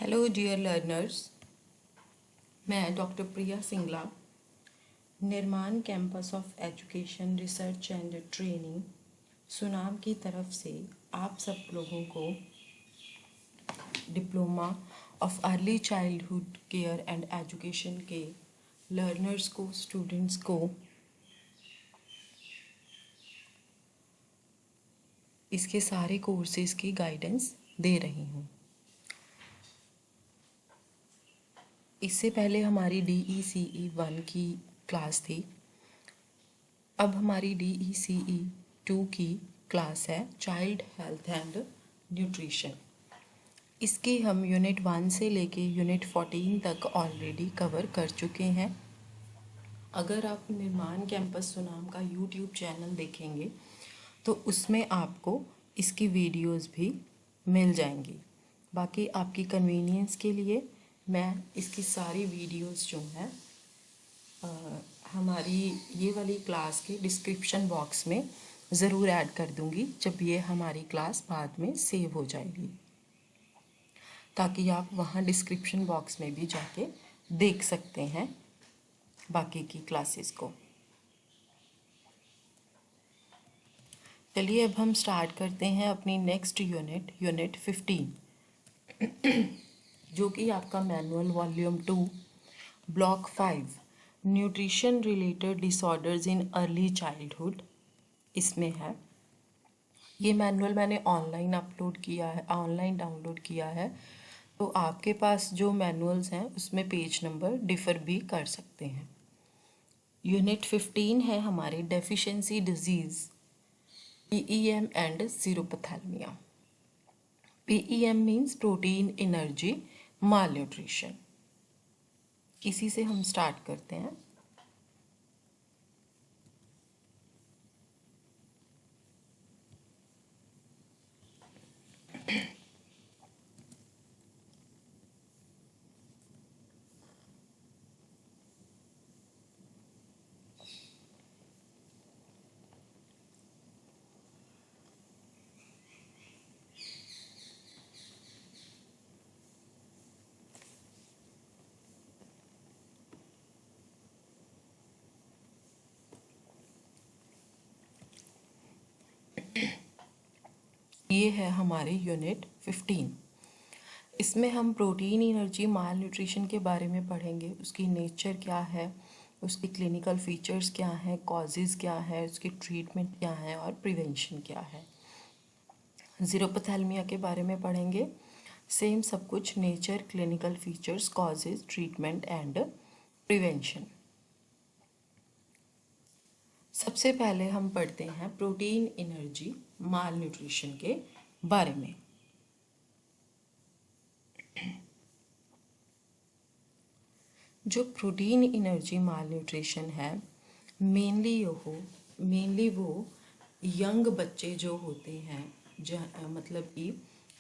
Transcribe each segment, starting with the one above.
Hello dear learners, मैं doctor प्रिया सिंगला, निर्माण campus of education research and training Sunam की तरफ से आप सब लोगों को diploma of early childhood care and education के लर्नर्स को, स्टूडेंट्स को इसके सारे कोर्सेज़ की गाइडेंस दे रही हूँ। इससे पहले हमारी DECE 1 की क्लास थी। अब हमारी DECE 2 की क्लास है चाइल्ड हेल्थ एंड न्यूट्रिशन। इसके हम यूनिट 1 से लेके यूनिट 14 तक ऑलरेडी कवर कर चुके हैं। अगर आप निर्माण कैंपस सुनाम का YouTube चैनल देखेंगे तो उसमें आपको इसकी वीडियोस भी मिल जाएंगी। बाकी आपकी कन्वीनियंस के लिए मैं इसकी सारी वीडियोस जो हैं हमारी ये वाली क्लास के डिस्क्रिप्शन बॉक्स में ज़रूर ऐड कर दूंगी जब ये हमारी क्लास बाद में सेव हो जाएगी, ताकि आप वहाँ डिस्क्रिप्शन बॉक्स में भी जाके देख सकते हैं बाकी की क्लासेस को। चलिए अब हम स्टार्ट करते हैं अपनी नेक्स्ट यूनिट 15 जो कि आपका manual volume 2 block 5 nutrition related disorders in early childhood इसमें है। ये मैनुअल मैंने ऑनलाइन डाउनलोड किया है, तो आपके पास जो मैनुअल्स हैं उसमें पेज नंबर डिफ़र भी कर सकते हैं। यूनिट 15 है हमारे deficiency disease PEM and xerophthalmia. PEM means protein energy mall nutrition. इसी से हम स्टार्ट करते हैं। ये है हमारे यूनिट 15। इसमें हम प्रोटीन एनर्जी माल न्यूट्रिशन के बारे में पढ़ेंगे। उसकी नेचर क्या है, उसकी क्लिनिकल फीचर्स क्या हैं, कॉजेज़ क्या है, उसकी ट्रीटमेंट क्या है और प्रिवेंशन क्या है। ज़ीरोपैथेलमिया के बारे में पढ़ेंगे। सेम सब कुछ, nature, clinical features, causes, treatment and prevention. सबसे पहले हम पढ़ते हैं प्रोटीन एनर्जी माल न्यूट्रिशन के बारे में। जो प्रोटीन एनर्जी माल न्यूट्रिशन है, मेनली वो यंग बच्चे जो होते हैं, मतलब कि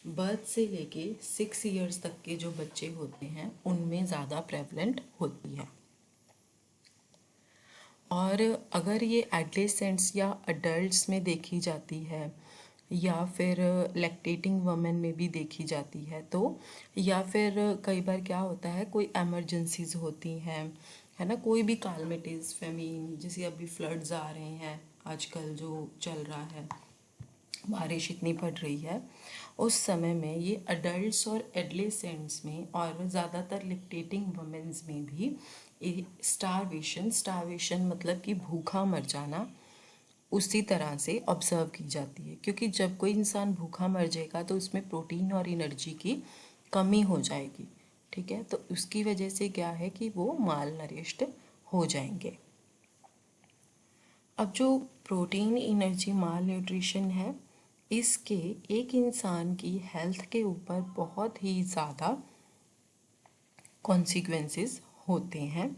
बर्थ से लेके 6 इयर्स तक के जो बच्चे होते हैं उनमें ज़्यादा प्रेवलेंट होती है। और अगर ये एडलेसेंट्स या अडल्ट्स में देखी जाती है या फिर लैक्टेटिंग वमेन में भी देखी जाती है, तो या फिर कई बार क्या होता है, कोई एमरजेंसीज होती हैं, है ना, कोई भी कालमिटीज़, फेमीन, जैसे अभी फ्लड्स आ रहे हैं आजकल जो चल रहा है, बारिश इतनी पड़ रही है, उस समय में ये अडल्ट्स और एडलेसेंट्स में और ज़्यादातर लैक्टेटिंग वमेन्स में भी स्टारवेशन मतलब कि भूखा मर जाना उसी तरह से ऑब्जर्व की जाती है। क्योंकि जब कोई इंसान भूखा मर जाएगा तो उसमें प्रोटीन और एनर्जी की कमी हो जाएगी, ठीक है, तो उसकी वजह से क्या है कि वो माल नरिश्ड हो जाएंगे। अब जो प्रोटीन एनर्जी माल न्यूट्रिशन है, इसके एक इंसान की हेल्थ के ऊपर बहुत ही ज़्यादा कॉन्सिक्वेंसेस होते हैं।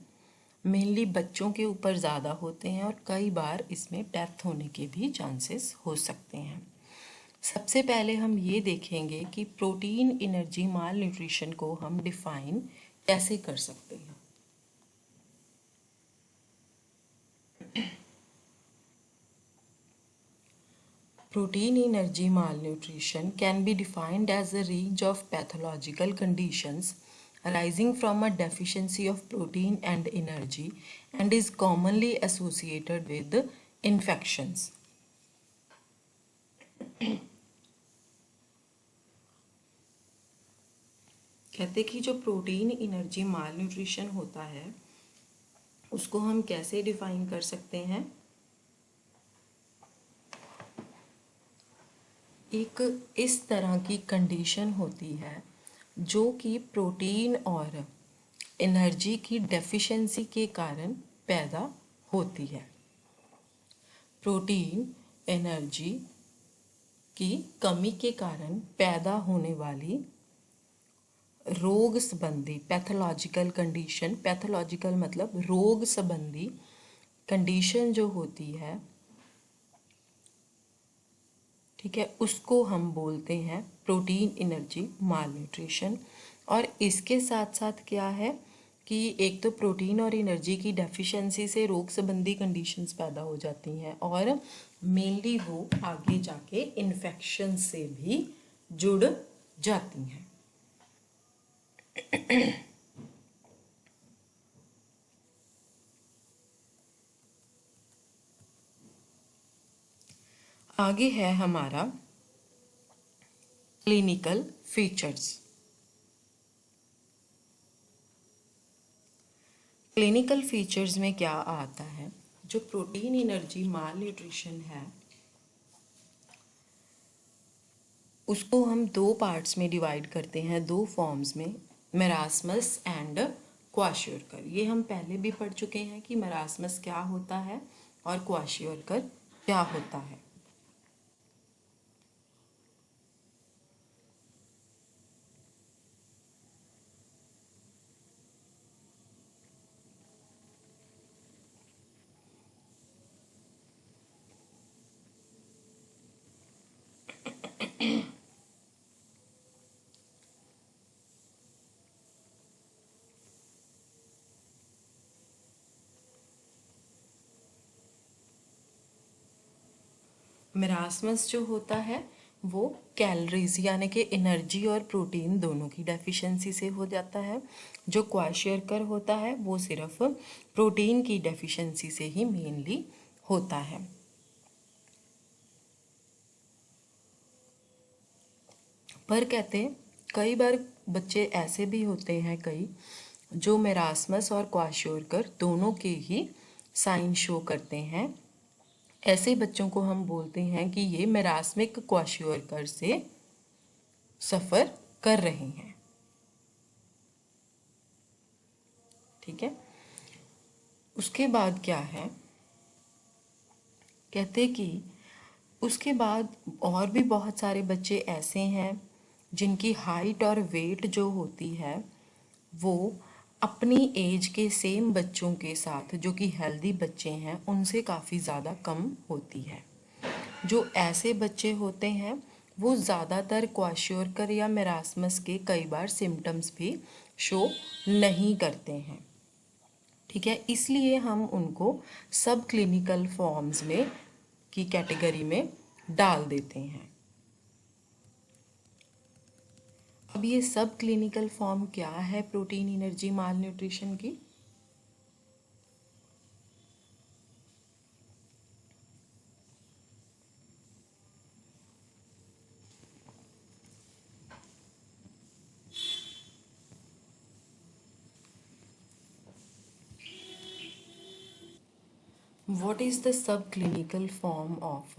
मेनली बच्चों के ऊपर ज़्यादा होते हैं और कई बार इसमें डेथ होने के भी चांसेस हो सकते हैं। सबसे पहले हम ये देखेंगे कि प्रोटीन एनर्जी माल न्यूट्रिशन को हम डिफ़ाइन कैसे कर सकते हैं। Protein energy malnutrition can be defined as a range of pathological conditions arising from a deficiency of protein and energy and is commonly associated with infections. कहते कि जो प्रोटीन एनर्जी माल nutrition होता है उसको हम कैसे डिफाइन कर सकते हैं। एक इस तरह की कंडीशन होती है जो कि प्रोटीन और एनर्जी की डेफिशिएंसी के कारण पैदा होती है। प्रोटीन एनर्जी की कमी के कारण पैदा होने वाली रोग संबंधी पैथोलॉजिकल कंडीशन, पैथोलॉजिकल मतलब रोग संबंधी कंडीशन जो होती है, ठीक है, उसको हम बोलते हैं प्रोटीन एनर्जी मालन्यूट्रिशन। और इसके साथ साथ क्या है कि एक तो प्रोटीन और एनर्जी की डेफिशिएंसी से रोग संबंधी कंडीशंस पैदा हो जाती हैं और मेनली वो आगे जाके इन्फेक्शन से भी जुड़ जाती हैं। आगे है हमारा क्लिनिकल फीचर्स। क्लिनिकल फीचर्स में क्या आता है, जो प्रोटीन एनर्जी माल न्यूट्रिशन है उसको हम दो पार्ट्स में डिवाइड करते हैं, दो फॉर्म्स में, मेरास्मस एंड क्वाशियोरकर। ये हम पहले भी पढ़ चुके हैं कि मेरास्मस क्या होता है और क्वाशियोरकर क्या होता है। मेरास्मस जो होता है वो कैलोरीज यानी कि एनर्जी और प्रोटीन दोनों की डेफिशिएंसी से हो जाता है। जो क्वाशियोरकर होता है वो सिर्फ प्रोटीन की डेफिशिएंसी से ही मेनली होता है। पर कहते हैं कई बार बच्चे ऐसे भी होते हैं कई जो मेरास्मस और क्वाशियोरकर दोनों के ही साइन शो करते हैं। ऐसे बच्चों को हम बोलते हैं कि ये मेरास्मिक क्वाशियोरकर से सफ़र कर रहे हैं। ठीक है, उसके बाद क्या है, कहते कि उसके बाद और भी बहुत सारे बच्चे ऐसे हैं जिनकी हाइट और वेट जो होती है वो अपनी एज के सेम बच्चों के साथ, जो कि हेल्दी बच्चे हैं, उनसे काफ़ी ज़्यादा कम होती है। जो ऐसे बच्चे होते हैं वो ज़्यादातर क्वाशियोरकर या मेरास्मस के कई बार सिम्टम्स भी शो नहीं करते हैं। ठीक है, इसलिए हम उनको सब क्लिनिकल फॉर्म्स में की कैटेगरी में डाल देते हैं। अब ये सब क्लिनिकल फॉर्म क्या है प्रोटीन एनर्जी माल न्यूट्रिशन की। What is the subclinical form of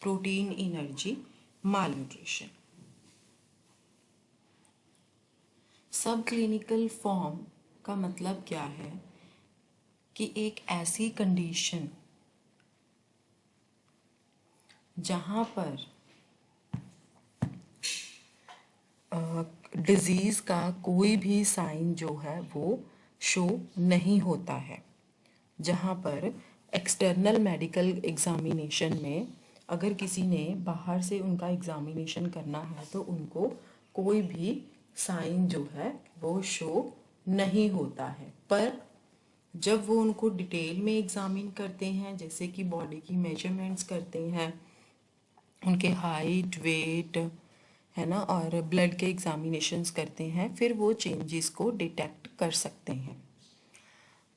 protein energy malnutrition? सब क्लिनिकल फॉर्म का मतलब क्या है कि एक ऐसी कंडीशन जहाँ पर डिजीज़ का कोई भी साइन जो है वो शो नहीं होता है, जहाँ पर एक्सटर्नल मेडिकल एग्जामिनेशन में अगर किसी ने बाहर से उनका एग्जामिनेशन करना है तो उनको कोई भी साइन जो है वो शो नहीं होता है। पर जब वो उनको डिटेल में एग्जामिन करते हैं, जैसे कि बॉडी की मेजरमेंट्स करते हैं उनके हाइट, वेट, है ना, और ब्लड के एग्जामिनेशंस करते हैं, फिर वो चेंजेस को डिटेक्ट कर सकते हैं।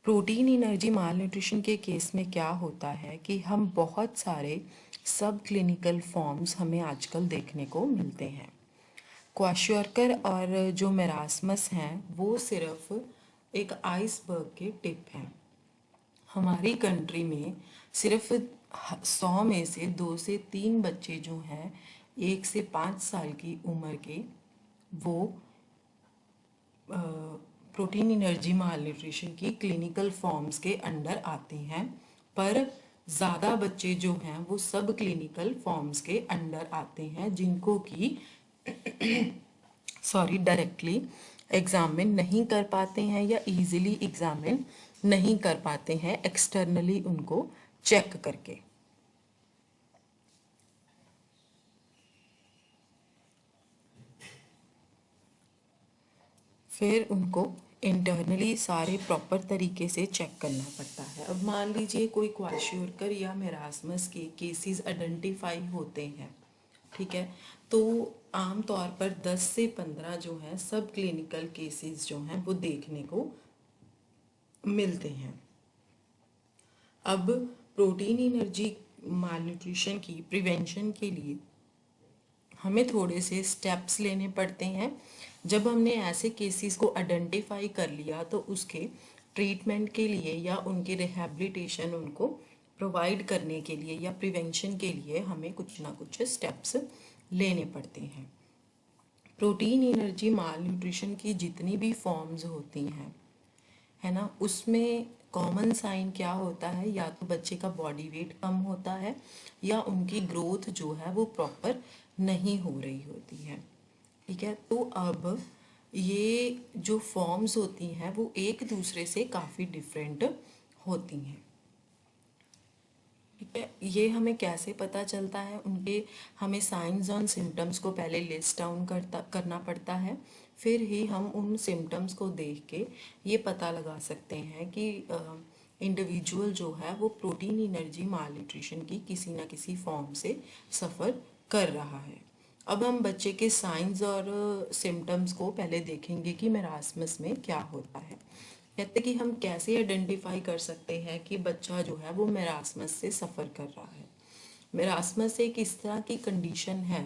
प्रोटीन एनर्जी माल न्यूट्रिशन के केस में क्या होता है कि हम बहुत सारे सब क्लिनिकल फॉर्म्स हमें आजकल देखने को मिलते हैं। क्वाशियोरकर और जो मेरास्मस हैं वो सिर्फ एक आइसबर्ग के टिप हैं। हमारी कंट्री में सिर्फ 100 में से 2 से 3 बच्चे जो हैं 1 से 5 साल की उम्र के, वो प्रोटीन एनर्जी माल न्यूट्रिशन की क्लिनिकल फॉर्म्स के अंडर आते हैं, पर ज़्यादा बच्चे जो हैं वो सब क्लिनिकल फॉर्म्स के अंडर आते हैं, जिनको कि डायरेक्टली एग्जामिन नहीं कर पाते हैं या इजीली एग्जामिन नहीं कर पाते हैं एक्सटर्नली उनको चेक करके। फिर उनको इंटरनली सारे प्रॉपर तरीके से चेक करना पड़ता है। अब मान लीजिए कोई क्वाशियोरकर या मेरास्मस के केसेस आइडेंटिफाई होते हैं, ठीक है, तो आम तौर पर 10 से 15 जो हैं सब क्लिनिकल केसेस जो हैं वो देखने को मिलते हैं। अब प्रोटीन एनर्जी माल न्यूट्रिशन की प्रिवेंशन के लिए हमें थोड़े से स्टेप्स लेने पड़ते हैं। जब हमने ऐसे केसेस को आइडेंटिफाई कर लिया तो उसके ट्रीटमेंट के लिए या उनकी रिहैबिलिटेशन उनको प्रोवाइड करने के लिए या प्रिवेंशन के लिए हमें कुछ ना कुछ स्टेप्स लेने पड़ते हैं। प्रोटीन एनर्जी माल न्यूट्रिशन की जितनी भी फॉर्म्स होती हैं, है ना, उसमें कॉमन साइन क्या होता है, या तो बच्चे का बॉडी वेट कम होता है या उनकी ग्रोथ जो है वो प्रॉपर नहीं हो रही होती है, ठीक है। तो अब ये जो फॉर्म्स होती हैं वो एक दूसरे से काफ़ी डिफरेंट होती हैं, ठीक है। ये हमें कैसे पता चलता है, उनके हमें साइंस और सिम्टम्स को पहले लिस्ट डाउन करना पड़ता है, फिर ही हम उन सिम्टम्स को देख के ये पता लगा सकते हैं कि इंडिविजुअल जो है वो प्रोटीन एनर्जी माल न्यूट्रिशन की किसी ना किसी फॉर्म से सफ़र कर रहा है। अब हम बच्चे के साइंस और सिम्टम्स को पहले देखेंगे कि मेरास्मस में क्या होता है। कहते कि हम कैसे आइडेंटिफाई कर सकते हैं कि बच्चा जो है वो मेरास्मस से सफ़र कर रहा है। मेरास्मस एक इस तरह की कंडीशन है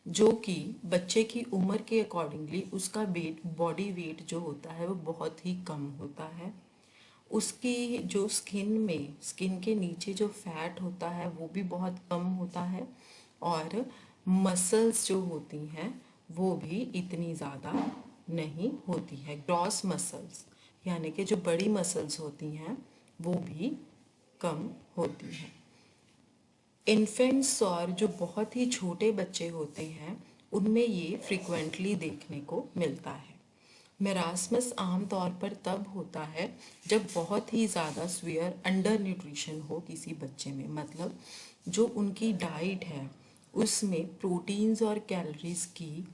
जो कि बच्चे की उम्र के अकॉर्डिंगली उसका वेट, बॉडी वेट जो होता है वो बहुत ही कम होता है। उसकी जो स्किन के नीचे जो फैट होता है वो भी बहुत कम होता है, और मसल्स जो होती हैं वो भी इतनी ज़्यादा नहीं होती है। ग्रॉस मसल्स यानी कि जो बड़ी मसल्स होती हैं वो भी कम होती हैं। इन्फेंट्स और जो बहुत ही छोटे बच्चे होते हैं उनमें ये फ्रिक्वेंटली देखने को मिलता है। मेरास्मस आमतौर पर तब होता है जब बहुत ही ज़्यादा सीवियर अंडर न्यूट्रिशन हो किसी बच्चे में, मतलब जो उनकी डाइट है उसमें प्रोटीन्स और कैलोरीज की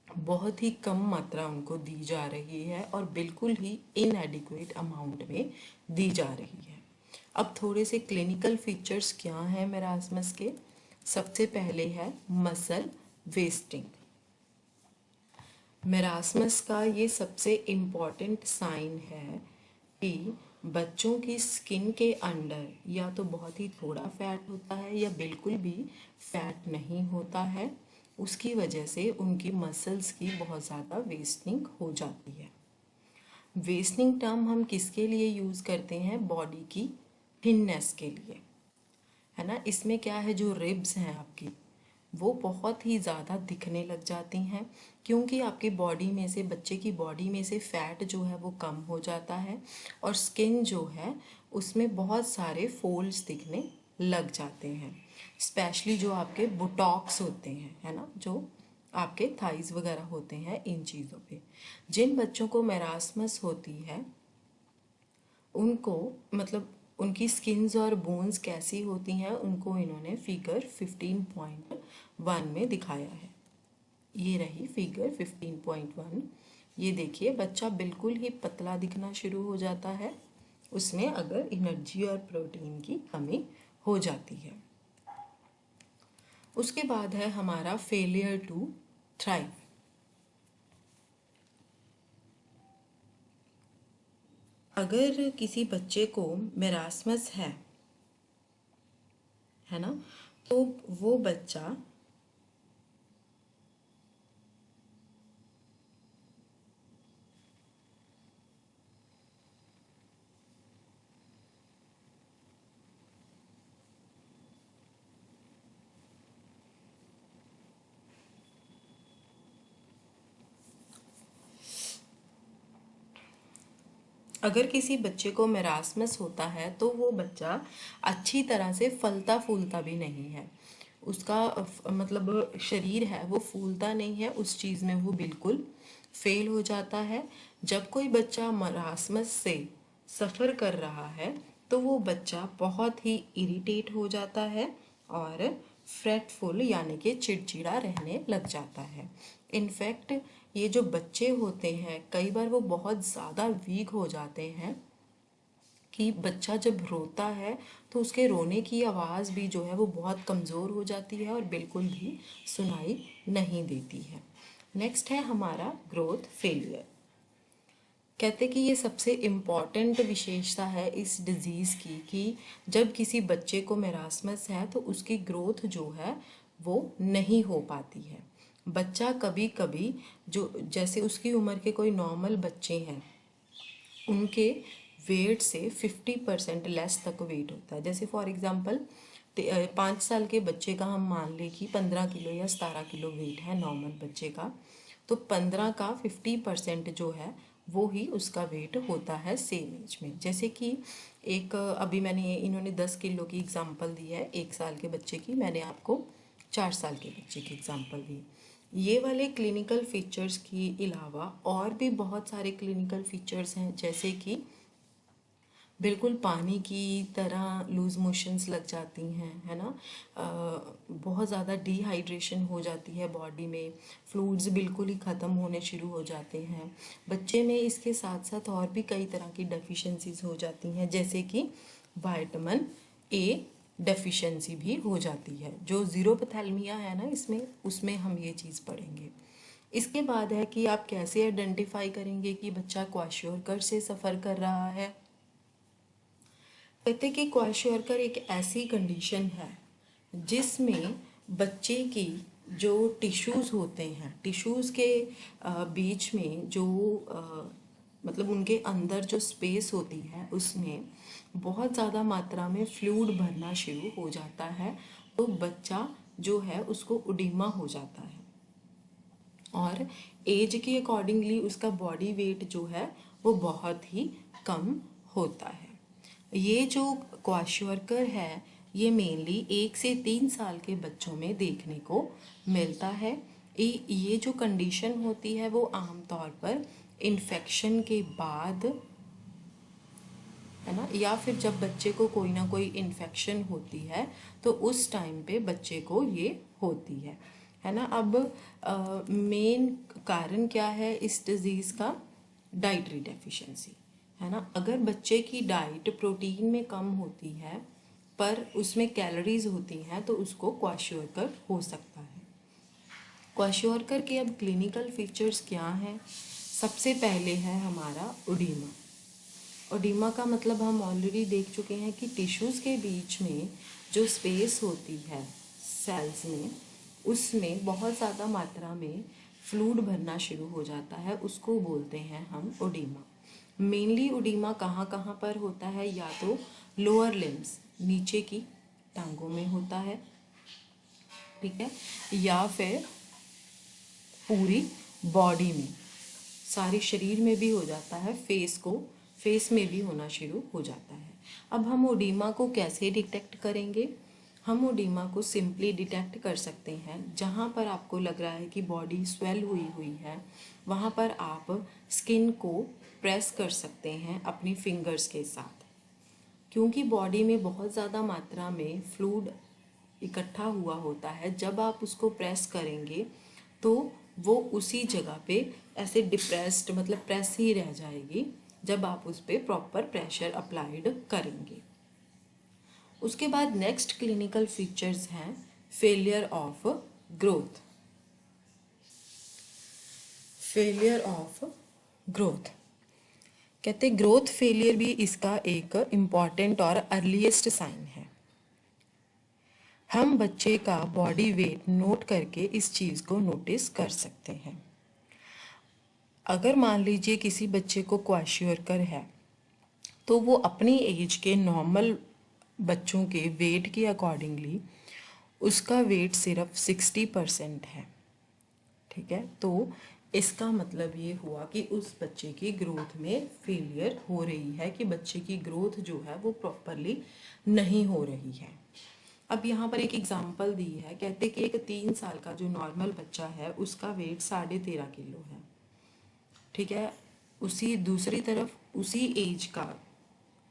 बहुत ही कम मात्रा उनको दी जा रही है और बिल्कुल ही इनएडिक्वेट अमाउंट में दी जा रही है। अब थोड़े से क्लिनिकल फीचर्स क्या हैं मेरास्मस के। सबसे पहले है मसल वेस्टिंग। मेरास्मस का ये सबसे इम्पॉर्टेंट साइन है कि बच्चों की स्किन के अंडर या तो बहुत ही थोड़ा फैट होता है या बिल्कुल भी फैट नहीं होता है। उसकी वजह से उनकी मसल्स की बहुत ज़्यादा वेस्टिंग हो जाती है। वेस्टिंग टर्म हम किसके लिए यूज़ करते हैं, बॉडी की थिननेस के लिए, है ना। इसमें क्या है, जो रिब्स हैं आपकी वो बहुत ही ज़्यादा दिखने लग जाती हैं, क्योंकि आपकी बॉडी में से, बच्चे की बॉडी में से फैट जो है वो कम हो जाता है और स्किन जो है उसमें बहुत सारे फोल्ड्स दिखने लग जाते हैं। स्पेशली जो आपके बुटॉक्स होते हैं, है ना, जो आपके थाइज वगैरह होते हैं, इन चीज़ों पे जिन बच्चों को मेरास्मस होती है उनको, मतलब उनकी स्किन्स और बोन्स कैसी होती हैं उनको इन्होंने फिगर 15.1 में दिखाया है। ये रही फिगर 15.1। ये देखिए बच्चा बिल्कुल ही पतला दिखना शुरू हो जाता है उसमें अगर एनर्जी और प्रोटीन की कमी हो जाती है। उसके बाद है हमारा फेलियर टू थ्राइव। अगर किसी बच्चे को मेरास्मस है ना, तो वो बच्चा अगर किसी बच्चे को मेरास्मस होता है तो वो बच्चा अच्छी तरह से फलता फूलता भी नहीं है। उसका मतलब शरीर है वो फूलता नहीं है, उस चीज़ में वो बिल्कुल फेल हो जाता है। जब कोई बच्चा मेरास्मस से सफ़र कर रहा है तो वो बच्चा बहुत ही इरिटेट हो जाता है और फ्रेटफुल यानी कि चिड़चिड़ा रहने लग जाता है। इनफैक्ट ये जो बच्चे होते हैं कई बार वो बहुत ज़्यादा वीक हो जाते हैं कि बच्चा जब रोता है तो उसके रोने की आवाज़ भी जो है वो बहुत कमज़ोर हो जाती है और बिल्कुल भी सुनाई नहीं देती है। नेक्स्ट है हमारा ग्रोथ फेलियर। कहते कि ये सबसे इम्पॉर्टेंट विशेषता है इस डिज़ीज़ की कि जब किसी बच्चे को मेरास्मस है तो उसकी ग्रोथ जो है वो नहीं हो पाती है। बच्चा कभी कभी जो जैसे उसकी उम्र के कोई नॉर्मल बच्चे हैं उनके वेट से 50% लेस तक वेट होता है। जैसे फॉर एग्ज़ाम्पल 5 साल के बच्चे का हम मान लें कि 15 किलो या 17 किलो वेट है नॉर्मल बच्चे का, तो 15 का 50% जो है वो ही उसका वेट होता है सेम एज में। जैसे कि एक अभी मैंने इन्होंने 10 किलो की एग्ज़ाम्पल दी है 1 साल के बच्चे की, मैंने आपको 4 साल के बच्चे की एग्ज़ाम्पल दी। ये वाले क्लिनिकल फीचर्स के अलावा और भी बहुत सारे क्लिनिकल फीचर्स हैं, जैसे कि बिल्कुल पानी की तरह लूज़ मोशंस लग जाती हैं, है ना। बहुत ज़्यादा डिहाइड्रेशन हो जाती है बॉडी में, फ्लूइड्स बिल्कुल ही ख़त्म होने शुरू हो जाते हैं बच्चे में। इसके साथ साथ और भी कई तरह की डेफिशिएंसीज हो जाती हैं, जैसे कि विटामिन ए डेफिशिएंसी भी हो जाती है, जो ज़ीरोपैथेलमिया है ना इसमें, उसमें हम ये चीज़ पढ़ेंगे। इसके बाद है कि आप कैसे आइडेंटिफाई करेंगे कि बच्चा क्वाशियोरकर से सफ़र कर रहा है। कहते कि क्वाशियोरकर एक ऐसी कंडीशन है जिसमें बच्चे की जो टिश्यूज़ होते हैं, टिश्यूज़ के बीच में जो मतलब उनके अंदर जो स्पेस होती है उसमें बहुत ज़्यादा मात्रा में फ्लूइड भरना शुरू हो जाता है, तो बच्चा जो है उसको उडीमा हो जाता है और एज के अकॉर्डिंगली उसका बॉडी वेट जो है वो बहुत ही कम होता है। ये जो क्वाशियोरकर है ये मेनली 1 से 3 साल के बच्चों में देखने को मिलता है। ये जो कंडीशन होती है वो आमतौर पर इन्फेक्शन के बाद, है ना, या फिर जब बच्चे को कोई ना कोई इन्फेक्शन होती है तो उस टाइम पे बच्चे को ये होती है ना। अब मेन कारण क्या है इस डिज़ीज़ का? डाइटरी डेफिशिएंसी, है ना। अगर बच्चे की डाइट प्रोटीन में कम होती है पर उसमें कैलोरीज होती हैं तो उसको क्वाशियोरकर हो सकता है। क्वाशियोरकर के अब क्लिनिकल फीचर्स क्या हैं? सबसे पहले है हमारा ओडीमा। ओडीमा का मतलब हम ऑलरेडी देख चुके हैं कि टिश्यूज़ के बीच में जो स्पेस होती है सेल्स में, उसमें बहुत ज़्यादा मात्रा में फ्लूइड भरना शुरू हो जाता है, उसको बोलते हैं हम ओडीमा। मेनली ओडीमा कहाँ कहाँ पर होता है? या तो लोअर लिम्स, नीचे की टांगों में होता है, ठीक है, या फिर पूरी बॉडी में, सारे शरीर में भी हो जाता है, फेस में भी होना शुरू हो जाता है। अब हम ओडीमा को कैसे डिटेक्ट करेंगे? हम ओडीमा को सिंपली डिटेक्ट कर सकते हैं जहाँ पर आपको लग रहा है कि बॉडी स्वेल हुई हुई है, वहाँ पर आप स्किन को प्रेस कर सकते हैं अपनी फिंगर्स के साथ। क्योंकि बॉडी में बहुत ज़्यादा मात्रा में फ्लूइड इकट्ठा हुआ होता है, जब आप उसको प्रेस करेंगे तो वो उसी जगह पे ऐसे डिप्रेस्ड मतलब प्रेस ही रह जाएगी जब आप उस पर प्रॉपर प्रेशर अप्लाइड करेंगे। उसके बाद नेक्स्ट क्लिनिकल फीचर्स हैं failure of growth. Failure of growth कहते ग्रोथ फेलियर भी इसका एक इम्पॉर्टेंट और अर्लीस्ट साइन है। हम बच्चे का बॉडी वेट नोट करके इस चीज़ को नोटिस कर सकते हैं। अगर मान लीजिए किसी बच्चे को क्वाशियोरकर है तो वो अपनी एज के नॉर्मल बच्चों के वेट के अकॉर्डिंगली उसका वेट सिर्फ 60% है। ठीक है, तो इसका मतलब ये हुआ कि उस बच्चे की ग्रोथ में फेलियर हो रही है, कि बच्चे की ग्रोथ जो है वो प्रॉपरली नहीं हो रही है। अब यहाँ पर एक एग्जांपल दी है, कहते कि एक 3 साल का जो नॉर्मल बच्चा है उसका वेट 13.5 किलो है। ठीक है, उसी दूसरी तरफ उसी एज का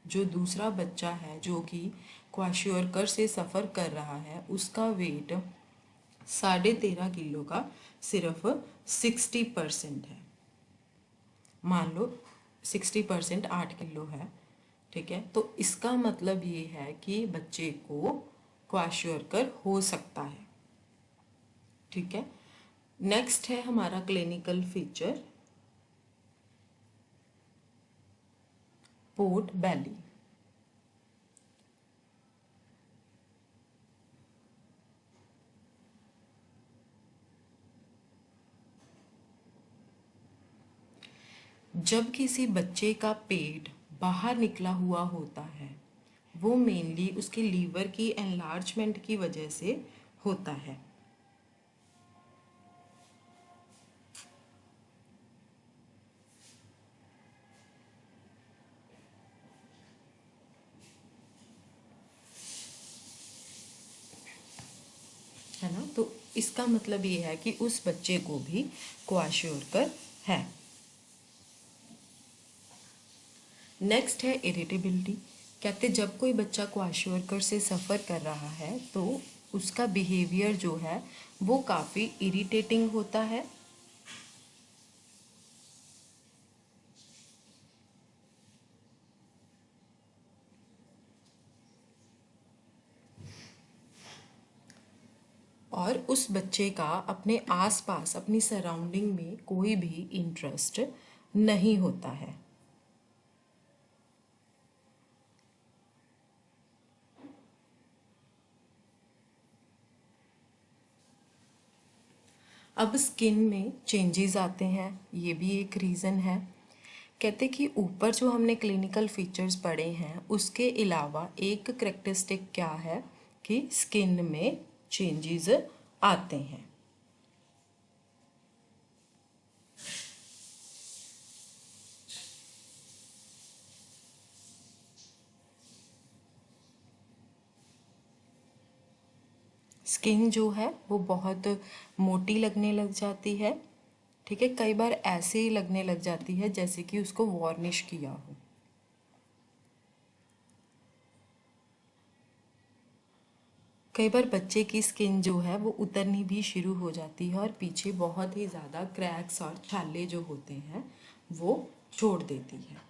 जो दूसरा बच्चा है जो कि क्वाशियोरकर से सफ़र कर रहा है उसका वेट 13.5 किलो का सिर्फ 60% है। मान लो 60% 8 किलो है। ठीक है, तो इसका मतलब ये है कि बच्चे को क्वाशियोरकर हो सकता है। ठीक है, नेक्स्ट है हमारा क्लिनिकल फीचर पोर्ट बेली। जब किसी बच्चे का पेट बाहर निकला हुआ होता है वो मेनली उसके लीवर की एनलार्जमेंट की वजह से होता है। है ना, तो इसका मतलब ये है कि उस बच्चे को भी क्वाशियोरकर है। नेक्स्ट है इरिटेबिलिटी। कहते जब कोई बच्चा क्वाशियोरकर से सफ़र कर रहा है तो उसका बिहेवियर जो है वो काफ़ी इरिटेटिंग होता है। और उस बच्चे का अपने आसपास अपनी सराउंडिंग में कोई भी इंटरेस्ट नहीं होता है। अब स्किन में चेंजेस आते हैं, ये भी एक रीज़न है। कहते कि ऊपर जो हमने क्लिनिकल फीचर्स पढ़े हैं उसके अलावा एक करेक्टरिस्टिक क्या है कि स्किन में चेंजेस आते हैं। स्किन जो है वो बहुत मोटी लगने लग जाती है। ठीक है, कई बार ऐसे ही लगने लग जाती है जैसे कि उसको वार्निश किया हो। कई बार बच्चे की स्किन जो है वो उतरनी भी शुरू हो जाती है और पीछे बहुत ही ज़्यादा क्रैक्स और छाले जो होते हैं वो छोड़ देती है।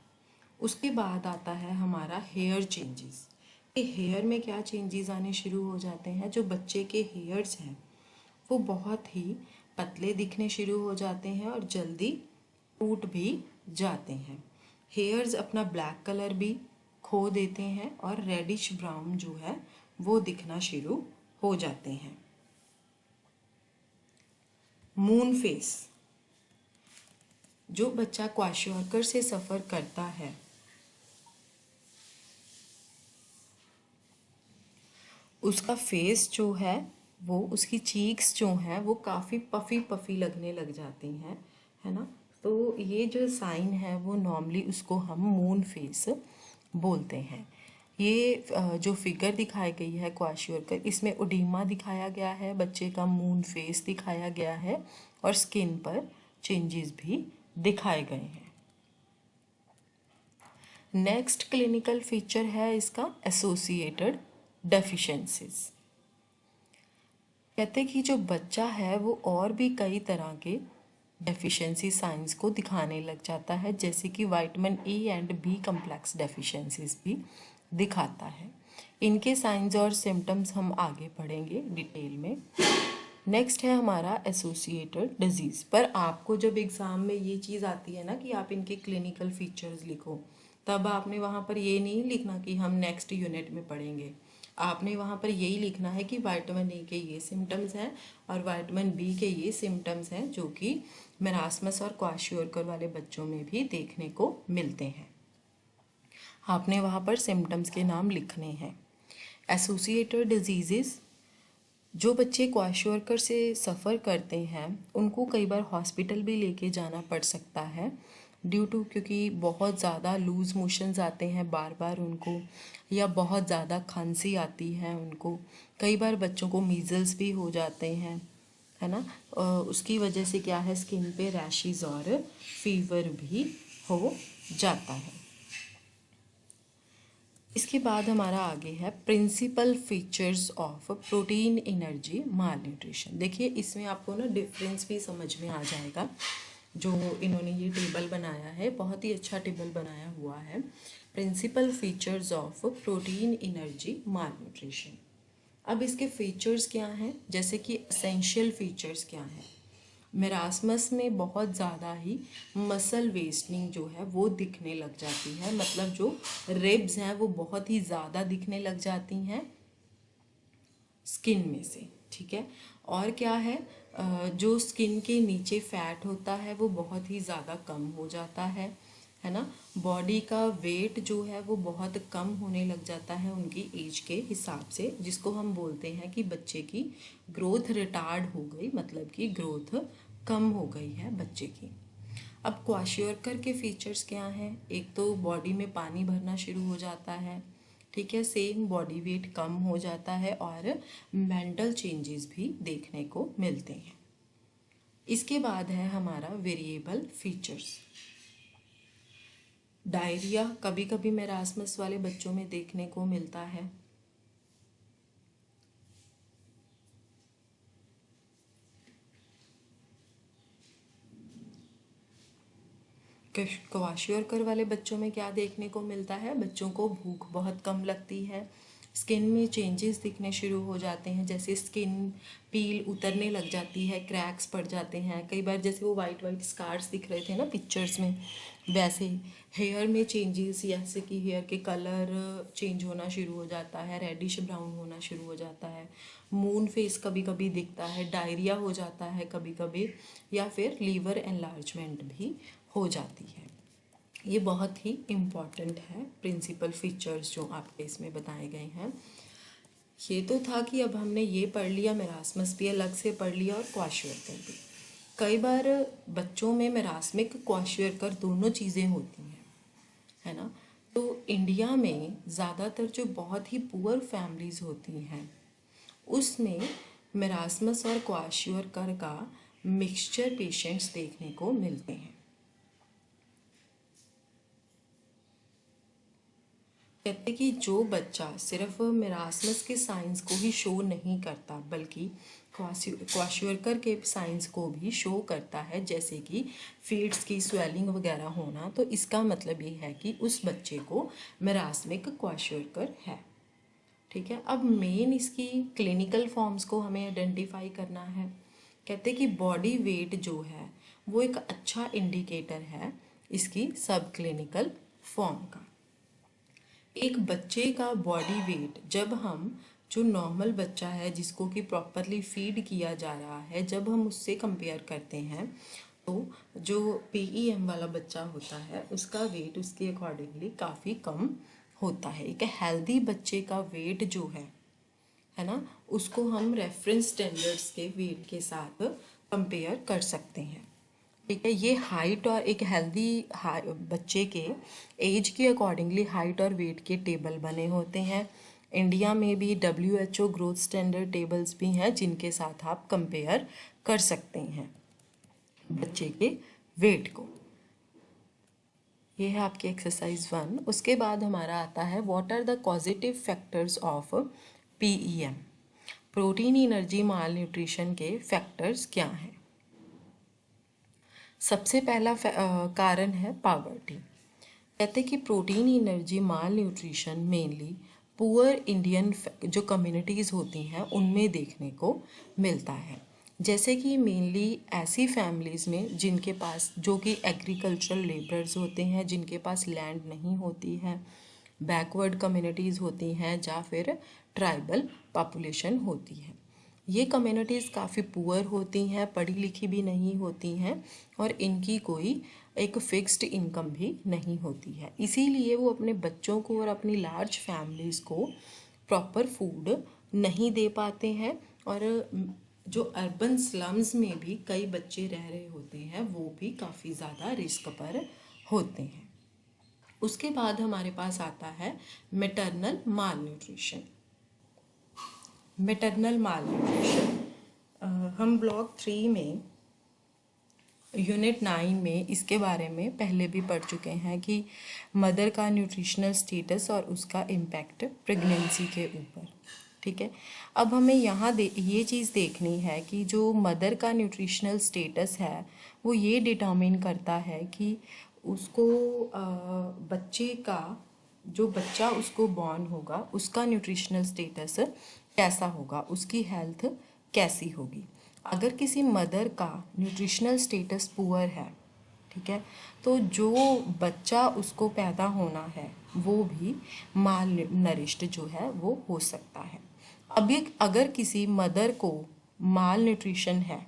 उसके बाद आता है हमारा हेयर चेंजेस। हेयर में क्या चेंजेस आने शुरू हो जाते हैं, जो बच्चे के हेयर्स हैं वो बहुत ही पतले दिखने शुरू हो जाते हैं और जल्दी टूट भी जाते हैं। हेयर्स अपना ब्लैक कलर भी खो देते हैं और रेडिश ब्राउन जो है वो दिखना शुरू हो जाते हैं। मून फेस, जो बच्चा क्वाशियोरकर से सफ़र करता है उसका फेस जो है वो उसकी चीक्स जो हैं वो काफ़ी पफ़ी पफ़ी लगने लग जाती हैं। है ना, तो ये जो साइन है वो नॉर्मली उसको हम मून फेस बोलते हैं। ये जो फिगर दिखाई गई है क्वाशियोरकर, इसमें ओडीमा दिखाया गया है, बच्चे का मून फेस दिखाया गया है और स्किन पर चेंजेस भी दिखाए गए हैं। नेक्स्ट क्लिनिकल फीचर है इसका एसोसिएटेड डेफिशिएंसीज। कहते हैं कि जो बच्चा है वो और भी कई तरह के डेफिशिएंसी साइंस को दिखाने लग जाता है, जैसे कि vitamin A and B complex deficiencies भी दिखाता है। इनके साइंस और सिम्टम्स हम आगे पढ़ेंगे डिटेल में। नेक्स्ट है हमारा एसोसिएटेड डिजीज़। पर आपको जब एग्ज़ाम में ये चीज़ आती है ना कि आप इनके क्लिनिकल फीचर्स लिखो, तब आपने वहाँ पर ये नहीं लिखना कि हम नेक्स्ट यूनिट में पढ़ेंगे। आपने वहाँ पर यही लिखना है कि विटामिन ए के ये सिम्टम्स हैं और विटामिन बी के ये सिम्टम्स हैं जो कि मेरास्मस और क्वाशियोरकर वाले बच्चों में भी देखने को मिलते हैं। आपने वहाँ पर सिम्टम्स के नाम लिखने हैं। एसोसिएटेड डिजीज़, जो बच्चे क्वाशियोरकर से सफ़र करते हैं उनको कई बार हॉस्पिटल भी लेके जाना पड़ सकता है ड्यू टू, क्योंकि बहुत ज़्यादा लूज़ मोशंस आते हैं बार बार उनको, या बहुत ज़्यादा खांसी आती है उनको। कई बार बच्चों को मीज़ल्स भी हो जाते हैं, है ना। उसकी वजह से क्या है, स्किन पे रैशेस और फीवर भी हो जाता है। इसके बाद हमारा आगे है principal features of protein energy mall nutrition. देखिए इसमें आपको ना डिफरेंस भी समझ में आ जाएगा। जो इन्होंने ये टेबल बनाया है, बहुत ही अच्छा टेबल बनाया हुआ है। Principal features of protein energy mall nutrition. अब इसके फीचर्स क्या हैं, जैसे कि एसेंशियल फीचर्स क्या हैं। मेरास्मस में बहुत ज़्यादा ही मसल वेस्टनिंग जो है वो दिखने लग जाती है, मतलब जो रिब्स हैं वो बहुत ही ज़्यादा दिखने लग जाती हैं स्किन में से, ठीक है। और क्या है, जो स्किन के नीचे फैट होता है वो बहुत ही ज़्यादा कम हो जाता है ना। बॉडी का वेट जो है वो बहुत कम होने लग जाता है उनकी एज के हिसाब से, जिसको हम बोलते हैं कि बच्चे की ग्रोथ रिटार्ड हो गई, मतलब कि ग्रोथ कम हो गई है बच्चे की। अब क्वाशियोरकर के फीचर्स क्या हैं, एक तो बॉडी में पानी भरना शुरू हो जाता है, ठीक है, सेम बॉडी वेट कम हो जाता है और मेंटल चेंजेस भी देखने को मिलते हैं। इसके बाद है हमारा वेरिएबल फीचर्स। डायरिया कभी कभी मेरास्मस वाले बच्चों में देखने को मिलता है। क्वाशियोरकर वाले बच्चों में क्या देखने को मिलता है, बच्चों को भूख बहुत कम लगती है, स्किन में चेंजेस दिखने शुरू हो जाते हैं, जैसे स्किन पील उतरने लग जाती है, क्रैक्स पड़ जाते हैं कई बार, जैसे वो वाइट वाइट स्कार्स दिख रहे थे ना पिक्चर्स में, वैसे हेयर में चेंजेस, जैसे कि हेयर के कलर चेंज होना शुरू हो जाता है, रेडिश ब्राउन होना शुरू हो जाता है, मून फेस कभी कभी दिखता है, डायरिया हो जाता है कभी कभी, या फिर लीवर एनलार्जमेंट भी हो जाती है। ये बहुत ही इम्पॉर्टेंट है प्रिंसिपल फीचर्स जो आपके इसमें बताए गए हैं। ये तो था कि अब हमने ये पढ़ लिया, मेरास्मस भी अलग से पढ़ लिया और क्वाशियोरकर भी। कई बार बच्चों में मेरास्मिक क्वाशियोरकर दोनों चीज़ें होती हैं, है ना। तो इंडिया में ज़्यादातर जो बहुत ही पुअर फैमिलीज़ होती हैं उसमें मेरास्मस और क्वाशियोरकर का मिक्सचर पेशेंट्स देखने को मिलते हैं। कहते कि जो बच्चा सिर्फ मेरास्मस के साइंस को ही शो नहीं करता बल्कि क्वाशियोरकर के साइंस को भी शो करता है, जैसे कि फीट्स की स्वेलिंग वगैरह होना, तो इसका मतलब ये है कि उस बच्चे को मेरास्मिक क्वाशियोरकर है, ठीक है। अब मेन इसकी क्लिनिकल फॉर्म्स को हमें आइडेंटिफाई करना है। कहते कि बॉडी वेट जो है वो एक अच्छा इंडिकेटर है इसकी सब क्लिनिकल फॉर्म का। एक बच्चे का बॉडी वेट जब हम, जो नॉर्मल बच्चा है जिसको कि प्रॉपरली फीड किया जा रहा है, जब हम उससे कंपेयर करते हैं तो जो पीईएम वाला बच्चा होता है उसका वेट उसके अकॉर्डिंगली काफ़ी कम होता है। एक हेल्दी बच्चे का वेट जो है ना, उसको हम रेफरेंस स्टैंडर्ड्स के वेट के साथ कंपेयर कर सकते हैं, ठीक है। ये हाइट और एक हेल्दी बच्चे के एज के अकॉर्डिंगली हाइट और वेट के टेबल बने होते हैं। इंडिया में भी WHO ग्रोथ स्टैंडर्ड टेबल्स भी हैं जिनके साथ आप कंपेयर कर सकते हैं बच्चे के वेट को। ये है आपकी एक्सरसाइज 1। उसके बाद हमारा आता है what are the causative factors of PEM। Protein energy mall nutrition के फैक्टर्स क्या हैं। सबसे पहला कारण है पावर्टी। कहते कि प्रोटीन एनर्जी माल न्यूट्रिशन मेनली पुअर इंडियन जो कम्युनिटीज़ होती हैं उनमें देखने को मिलता है। जैसे कि मेनली ऐसी फैमिलीज़ में जिनके पास, जो कि एग्रीकल्चरल लेबरर्स होते हैं, जिनके पास लैंड नहीं होती है, बैकवर्ड कम्युनिटीज़ होती हैं, या फिर ट्राइबल पॉपुलेशन होती है। ये कम्युनिटीज़ काफ़ी पुअर होती हैं, पढ़ी लिखी भी नहीं होती हैं, और इनकी कोई एक फिक्स्ड इनकम भी नहीं होती है। इसीलिए वो अपने बच्चों को और अपनी लार्ज फैमिलीज़ को प्रॉपर फूड नहीं दे पाते हैं, और जो अर्बन स्लम्स में भी कई बच्चे रह रहे होते हैं वो भी काफ़ी ज़्यादा रिस्क पर होते हैं। उसके बाद हमारे पास आता है मैटरनल माल न्यूट्रिशन। मैटरनल माल न्यूट्रिशन हम ब्लॉक 3 में यूनिट 9 में इसके बारे में पहले भी पढ़ चुके हैं कि मदर का न्यूट्रिशनल स्टेटस और उसका इम्पैक्ट प्रेगनेंसी के ऊपर। ठीक है, अब हमें यहाँ ये चीज़ देखनी है कि जो मदर का न्यूट्रिशनल स्टेटस है वो ये डिटर्मिन करता है कि उसको बच्चे का, जो बच्चा उसको बॉर्न होगा उसका न्यूट्रिशनल स्टेटस कैसा होगा, उसकी हेल्थ कैसी होगी। अगर किसी मदर का न्यूट्रिशनल स्टेटस पुअर है, ठीक है, तो जो बच्चा उसको पैदा होना है वो भी माल नरिश्ड जो है वो हो सकता है। अभी अगर किसी मदर को माल न्यूट्रिशन है,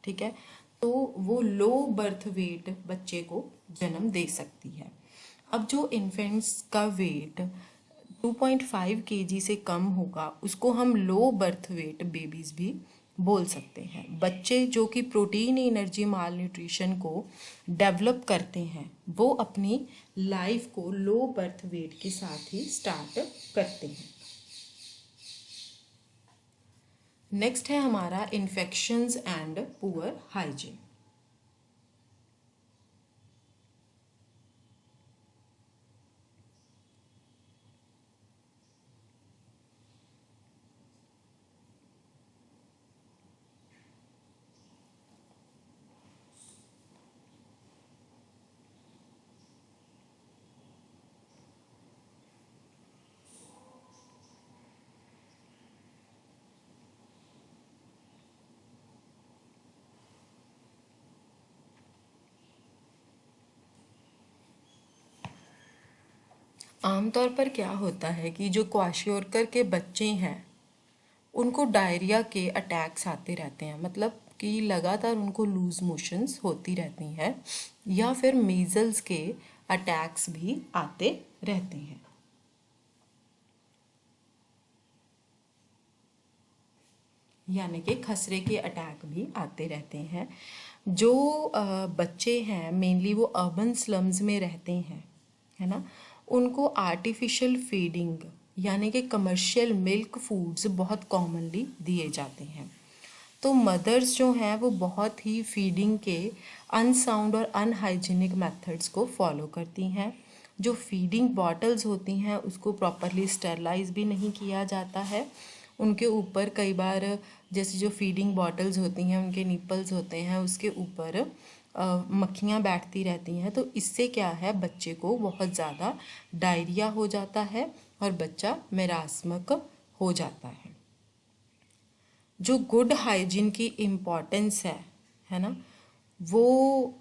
ठीक है, तो वो लो बर्थ वेट बच्चे को जन्म दे सकती है। अब जो इन्फेंट्स का वेट 2.5 kg से कम होगा उसको हम लो बर्थ वेट बेबीज़ भी बोल सकते हैं। बच्चे जो कि प्रोटीन एनर्जी माल न्यूट्रिशन को डेवलप करते हैं वो अपनी लाइफ को लो बर्थ वेट के साथ ही स्टार्ट करते हैं। नेक्स्ट है हमारा इन्फेक्शंस एंड पुअर हाइजीन। आमतौर पर क्या होता है कि जो क्वाशियोरकर के बच्चे हैं उनको डायरिया के अटैक्स आते रहते हैं, मतलब कि लगातार उनको लूज मोशंस होती रहती हैं, या फिर मीजल्स के अटैक्स भी आते रहते हैं। यानी कि खसरे के अटैक भी आते रहते हैं। जो बच्चे हैं मेनली वो अर्बन स्लम्स में रहते हैं, है ना, उनको आर्टिफिशियल फीडिंग यानी कि कमर्शियल मिल्क फूड्स बहुत कॉमनली दिए जाते हैं। तो मदर्स जो हैं वो बहुत ही फीडिंग के अनसाउंड और अनहाइजीनिक मेथड्स को फॉलो करती हैं। जो फीडिंग बॉटल्स होती हैं उसको प्रॉपरली स्टेरलाइज भी नहीं किया जाता है। उनके ऊपर कई बार, जैसे जो फीडिंग बॉटल्स होती हैं उनके निपल्स होते हैं उसके ऊपर मक्खियाँ बैठती रहती हैं, तो इससे क्या है बच्चे को बहुत ज़्यादा डायरिया हो जाता है और बच्चा मैरास्मक हो जाता है। जो गुड हाइजीन की इम्पोर्टेंस है ना, वो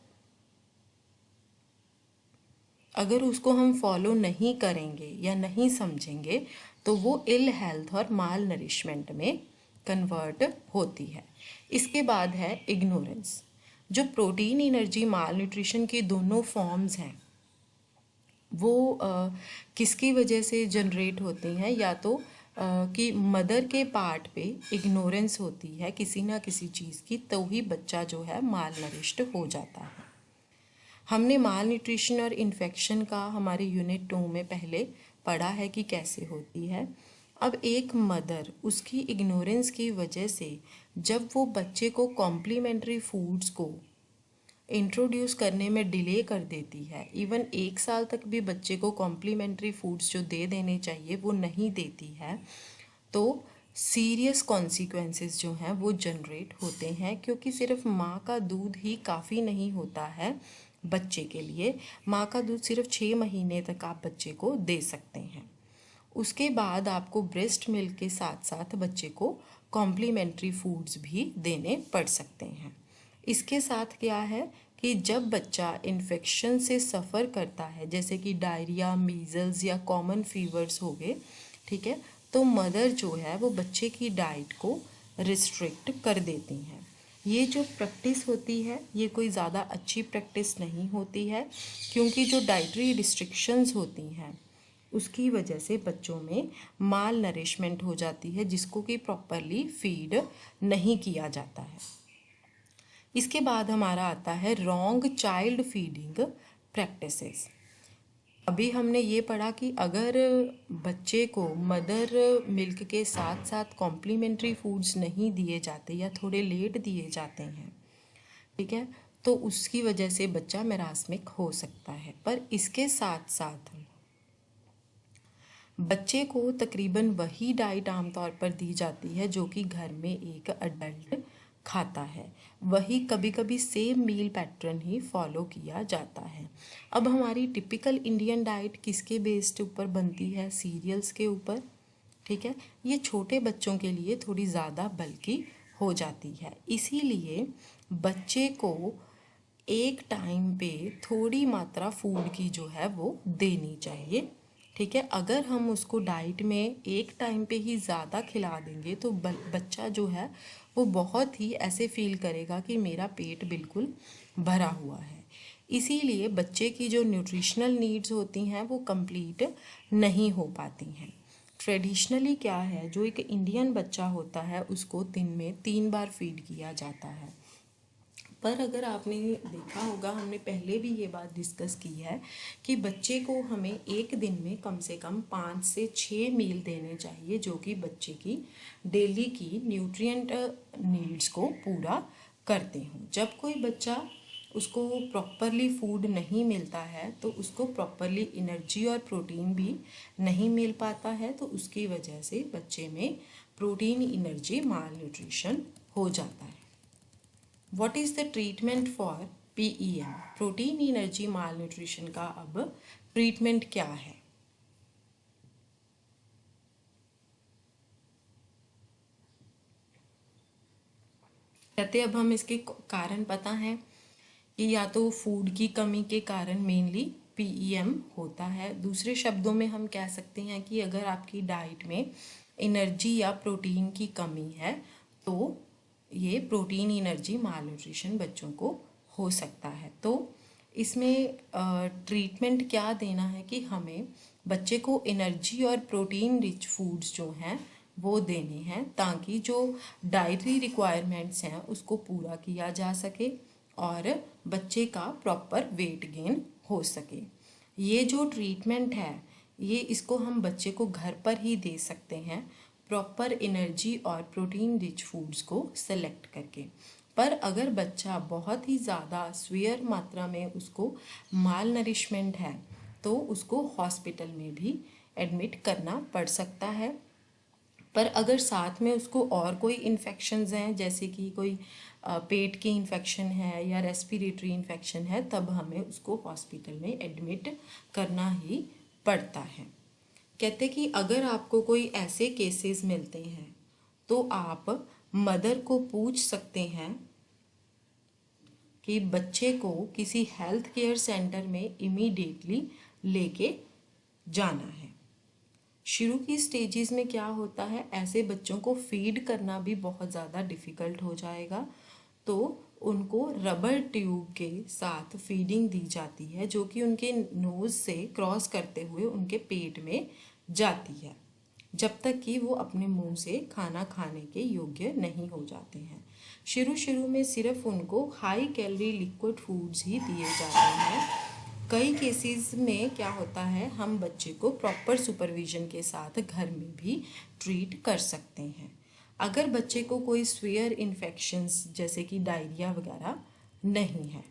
अगर उसको हम फॉलो नहीं करेंगे या नहीं समझेंगे तो वो इल हेल्थ और माल नरिशमेंट में कन्वर्ट होती है। इसके बाद है इग्नोरेंस। जो प्रोटीन एनर्जी माल न्यूट्रिशन की दोनों फॉर्म्स हैं वो किसकी वजह से जनरेट होती हैं, या तो कि मदर के पार्ट पे इग्नोरेंस होती है किसी ना किसी चीज़ की, तो ही बच्चा जो है माल नरिश्ड हो जाता है। हमने माल न्यूट्रिशन और इन्फेक्शन का हमारे यूनिट 2 में पहले पढ़ा है कि कैसे होती है। अब एक मदर उसकी इग्नोरेंस की वजह से जब वो बच्चे को कॉम्प्लीमेंट्री फूड्स को इंट्रोड्यूस करने में डिले कर देती है, इवन 1 साल तक भी बच्चे को कॉम्प्लीमेंट्री फूड्स जो दे देने चाहिए वो नहीं देती है, तो सीरियस कॉन्सिक्वेंसेस जो हैं वो जनरेट होते हैं। क्योंकि सिर्फ माँ का दूध ही काफ़ी नहीं होता है बच्चे के लिए। माँ का दूध सिर्फ 6 महीने तक आप बच्चे को दे सकते हैं, उसके बाद आपको ब्रेस्ट मिल्क के साथ साथ बच्चे को कॉम्प्लीमेंट्री फूड्स भी देने पड़ सकते हैं। इसके साथ क्या है कि जब बच्चा इन्फेक्शन से सफ़र करता है, जैसे कि डायरिया, मीज़ल्स या कॉमन फीवर्स हो गए, ठीक है, तो मदर जो है वो बच्चे की डाइट को रिस्ट्रिक्ट कर देती हैं। ये जो प्रैक्टिस होती है ये कोई ज़्यादा अच्छी प्रैक्टिस नहीं होती है, क्योंकि जो डाइटरी रिस्ट्रिक्शंस होती हैं उसकी वजह से बच्चों में माल नरिशमेंट हो जाती है, जिसको कि प्रॉपरली फीड नहीं किया जाता है। इसके बाद हमारा आता है रॉन्ग चाइल्ड फीडिंग प्रैक्टिसेस। अभी हमने ये पढ़ा कि अगर बच्चे को मदर मिल्क के साथ साथ कॉम्प्लीमेंट्री फूड्स नहीं दिए जाते या थोड़े लेट दिए जाते हैं, ठीक है, तो उसकी वजह से बच्चा मैरास्मिक हो सकता है। पर इसके साथ साथ बच्चे को तकरीबन वही डाइट आमतौर पर दी जाती है जो कि घर में एक अडल्ट खाता है, वही कभी कभी सेम मील पैटर्न ही फॉलो किया जाता है। अब हमारी टिपिकल इंडियन डाइट किसके बेस्ड ऊपर बनती है? सीरियल्स के ऊपर, ठीक है। ये छोटे बच्चों के लिए थोड़ी ज़्यादा बल्कि हो जाती है, इसीलिए बच्चे को एक टाइम पे थोड़ी मात्रा फूड की जो है वो देनी चाहिए, ठीक है। अगर हम उसको डाइट में एक टाइम पे ही ज़्यादा खिला देंगे तो बच्चा जो है वो बहुत ही ऐसे फील करेगा कि मेरा पेट बिल्कुल भरा हुआ है। इसीलिए बच्चे की जो न्यूट्रिशनल नीड्स होती हैं वो कंप्लीट नहीं हो पाती हैं। ट्रेडिशनली क्या है, जो एक इंडियन बच्चा होता है उसको दिन में 3 बार फीड किया जाता है। पर अगर आपने देखा होगा, हमने पहले भी ये बात डिस्कस की है कि बच्चे को हमें एक दिन में कम से कम 5 से 6 मील देने चाहिए, जो कि बच्चे की डेली की न्यूट्रिएंट नीड्स को पूरा करते हों। जब कोई बच्चा उसको प्रॉपरली फूड नहीं मिलता है तो उसको प्रॉपरली एनर्जी और प्रोटीन भी नहीं मिल पाता है, तो उसकी वजह से बच्चे में प्रोटीन एनर्जी माल न्यूट्रिशन हो जाता है। What is the treatment for PEM? Protein energy mall nutrition का अब ट्रीटमेंट क्या है? कहते अब हम इसके कारण पता है कि या तो फूड की कमी के कारण मेनली PEM होता है। दूसरे शब्दों में हम कह सकते हैं कि अगर आपकी डाइट में एनर्जी या प्रोटीन की कमी है तो ये प्रोटीन एनर्जी माल न्यूट्रिशन बच्चों को हो सकता है। तो इसमें ट्रीटमेंट क्या देना है कि हमें बच्चे को एनर्जी और प्रोटीन रिच फूड्स जो हैं वो देने हैं, ताकि जो डाइटरी रिक्वायरमेंट्स हैं उसको पूरा किया जा सके और बच्चे का प्रॉपर वेट गेन हो सके। ये जो ट्रीटमेंट है ये इसको हम बच्चे को घर पर ही दे सकते हैं, प्रॉपर एनर्जी और प्रोटीन रिच फूड्स को सेलेक्ट करके। पर अगर बच्चा बहुत ही ज़्यादा स्वीयर मात्रा में उसको माल नरिशमेंट है तो उसको हॉस्पिटल में भी एडमिट करना पड़ सकता है। पर अगर साथ में उसको और कोई इन्फेक्शंस हैं, जैसे कि कोई पेट की इन्फेक्शन है या रेस्पिरेटरी इन्फेक्शन है, तब हमें उसको हॉस्पिटल में एडमिट करना ही पड़ता है। कहते कि अगर आपको कोई ऐसे केसेस मिलते हैं तो आप मदर को पूछ सकते हैं कि बच्चे को किसी हेल्थ केयर सेंटर में इमीडिएटली लेके जाना है। शुरू की स्टेजेस में क्या होता है, ऐसे बच्चों को फीड करना भी बहुत ज़्यादा डिफ़िकल्ट हो जाएगा, तो उनको रबर ट्यूब के साथ फीडिंग दी जाती है, जो कि उनके नोज़ से क्रॉस करते हुए उनके पेट में जाती है, जब तक कि वो अपने मुंह से खाना खाने के योग्य नहीं हो जाते हैं। शुरू में सिर्फ उनको हाई कैलोरी लिक्विड फूड्स ही दिए जाते हैं। कई केसेस में क्या होता है, हम बच्चे को प्रॉपर सुपरविजन के साथ घर में भी ट्रीट कर सकते हैं। अगर बच्चे को कोई स्वीयर इन्फेक्शंस जैसे कि डायरिया वगैरह नहीं है।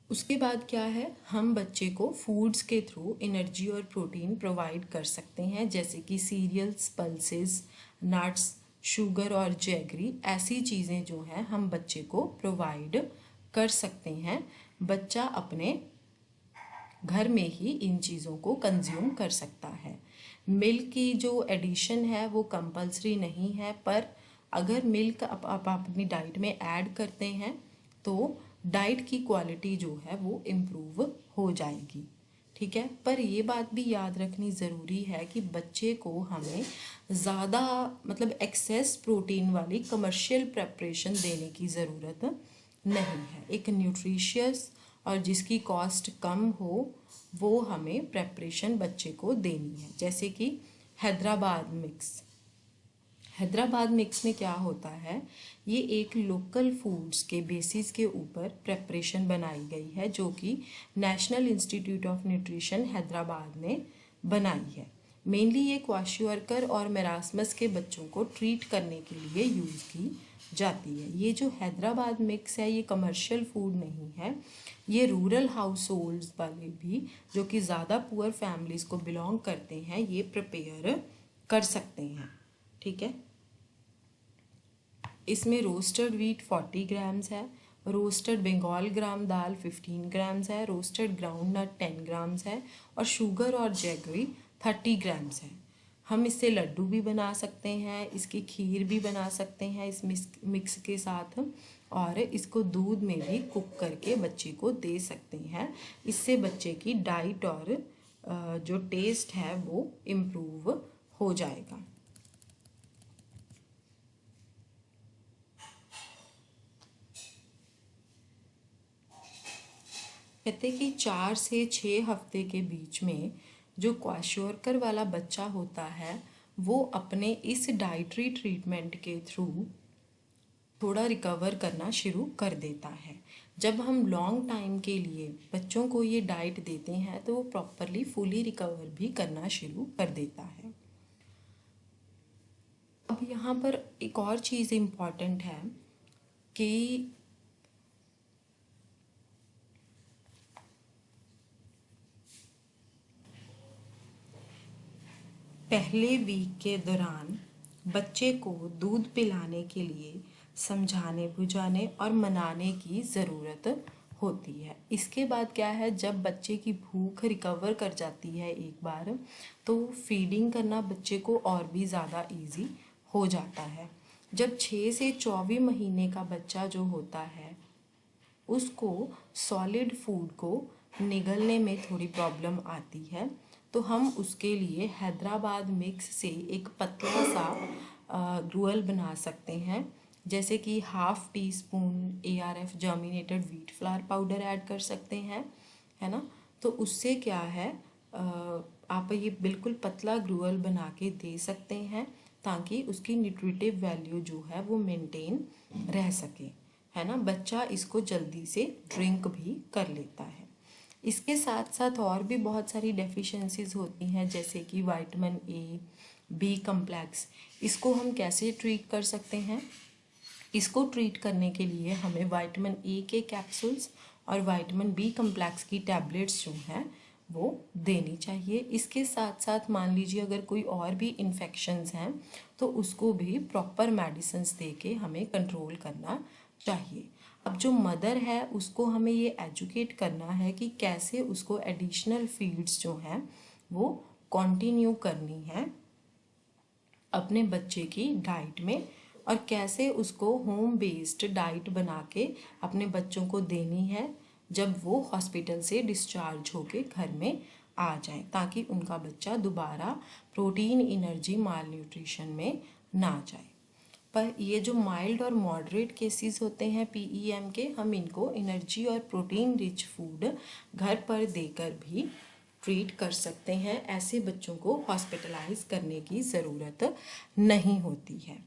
उसके बाद क्या है, हम बच्चे को फूड्स के थ्रू एनर्जी और प्रोटीन प्रोवाइड कर सकते हैं, जैसे कि सीरियल्स, पल्सेस, नट्स, शुगर और जैगरी, ऐसी चीज़ें जो हैं हम बच्चे को प्रोवाइड कर सकते हैं। बच्चा अपने घर में ही इन चीज़ों को कंज्यूम कर सकता है। मिल्क की जो एडिशन है वो कंपल्सरी नहीं है, पर अगर मिल्क आप अपनी डाइट में ऐड करते हैं तो डाइट की क्वालिटी जो है वो इम्प्रूव हो जाएगी। ठीक है, पर ये बात भी याद रखनी ज़रूरी है कि बच्चे को हमें ज़्यादा मतलब एक्सेस प्रोटीन वाली कमर्शियल प्रेपरेशन देने की ज़रूरत नहीं है। एक न्यूट्रिशियस और जिसकी कॉस्ट कम हो वो हमें प्रेपरेशन बच्चे को देनी है। जैसे कि हैदराबाद मिक्स। हैदराबाद मिक्स में क्या होता है, ये एक लोकल फूड्स के बेसिस के ऊपर प्रेपरेशन बनाई गई है जो कि national institute of nutrition Hyderabad ने बनाई है। मेनली ये क्वाशियोरकर और मेरास्मस के बच्चों को ट्रीट करने के लिए यूज़ की जाती है। ये जो हैदराबाद मिक्स है ये कमर्शियल फूड नहीं है, ये रूरल हाउस होल्ड्स वाले भी जो कि ज़्यादा पुअर फैमिलीज़ को बिलोंग करते हैं ये प्रिपेयर कर सकते हैं। ठीक है, इसमें रोस्टेड व्हीट 40 ग्राम्स है, रोस्टेड बंगाल ग्राम दाल 15 ग्राम्स है, रोस्टेड ग्राउंड नट 10 ग्राम्स है और शुगर और जैगरी 30 ग्राम्स है। हम इससे लड्डू भी बना सकते हैं, इसकी खीर भी बना सकते हैं इस मिक्स के साथ, और इसको दूध में भी कुक करके बच्चे को दे सकते हैं। इससे बच्चे की डाइट और जो टेस्ट है वो इम्प्रूव हो जाएगा। कहते कि 4 से 6 हफ्ते के बीच में जो क्वाशियोरकर वाला बच्चा होता है वो अपने इस डाइटरी ट्रीटमेंट के थ्रू थोड़ा रिकवर करना शुरू कर देता है। जब हम लॉन्ग टाइम के लिए बच्चों को ये डाइट देते हैं तो वो प्रॉपरली फुली रिकवर भी करना शुरू कर देता है। अब यहाँ पर एक और चीज़ इम्पॉर्टेंट है कि पहले वीक के दौरान बच्चे को दूध पिलाने के लिए समझाने बुझाने और मनाने की ज़रूरत होती है। इसके बाद क्या है, जब बच्चे की भूख रिकवर कर जाती है एक बार तो फीडिंग करना बच्चे को और भी ज़्यादा इजी हो जाता है। जब 6 से 24 महीने का बच्चा जो होता है उसको सॉलिड फूड को निगलने में थोड़ी प्रॉब्लम आती है तो हम उसके लिए हैदराबाद मिक्स से एक पतला सा ग्रूअल बना सकते हैं। जैसे कि ½ teaspoon ARF germinated wheat flour powder add कर सकते हैं, है ना। तो उससे क्या है, आप ये बिल्कुल पतला ग्रूअल बना के दे सकते हैं ताकि उसकी न्यूट्रिटिव वैल्यू जो है वो मेंटेन रह सके, है ना। बच्चा इसको जल्दी से ड्रिंक भी कर लेता है। इसके साथ साथ और भी बहुत सारी डेफिशिएंसीज होती हैं जैसे कि विटामिन A, B कम्प्लेक्स। इसको हम कैसे ट्रीट कर सकते हैं, इसको ट्रीट करने के लिए हमें विटामिन A के कैप्सूल्स और विटामिन B कम्प्लेक्स की टैबलेट्स जो हैं वो देनी चाहिए। इसके साथ साथ मान लीजिए अगर कोई और भी इन्फेक्शंस हैं तो उसको भी प्रॉपर मेडिसिन्स दे के हमें कंट्रोल करना चाहिए। अब जो मदर है उसको हमें ये एजुकेट करना है कि कैसे उसको एडिशनल फीड्स जो हैं वो कंटिन्यू करनी है अपने बच्चे की डाइट में, और कैसे उसको होम बेस्ड डाइट बना के अपने बच्चों को देनी है जब वो हॉस्पिटल से डिस्चार्ज होके घर में आ जाए, ताकि उनका बच्चा दोबारा प्रोटीन एनर्जी माल न्यूट्रिशन में ना जाए। पर ये जो माइल्ड और मॉडरेट केसेस होते हैं PEM के, हम इनको एनर्जी और प्रोटीन रिच फूड घर पर देकर भी ट्रीट कर सकते हैं। ऐसे बच्चों को हॉस्पिटलाइज करने की ज़रूरत नहीं होती है।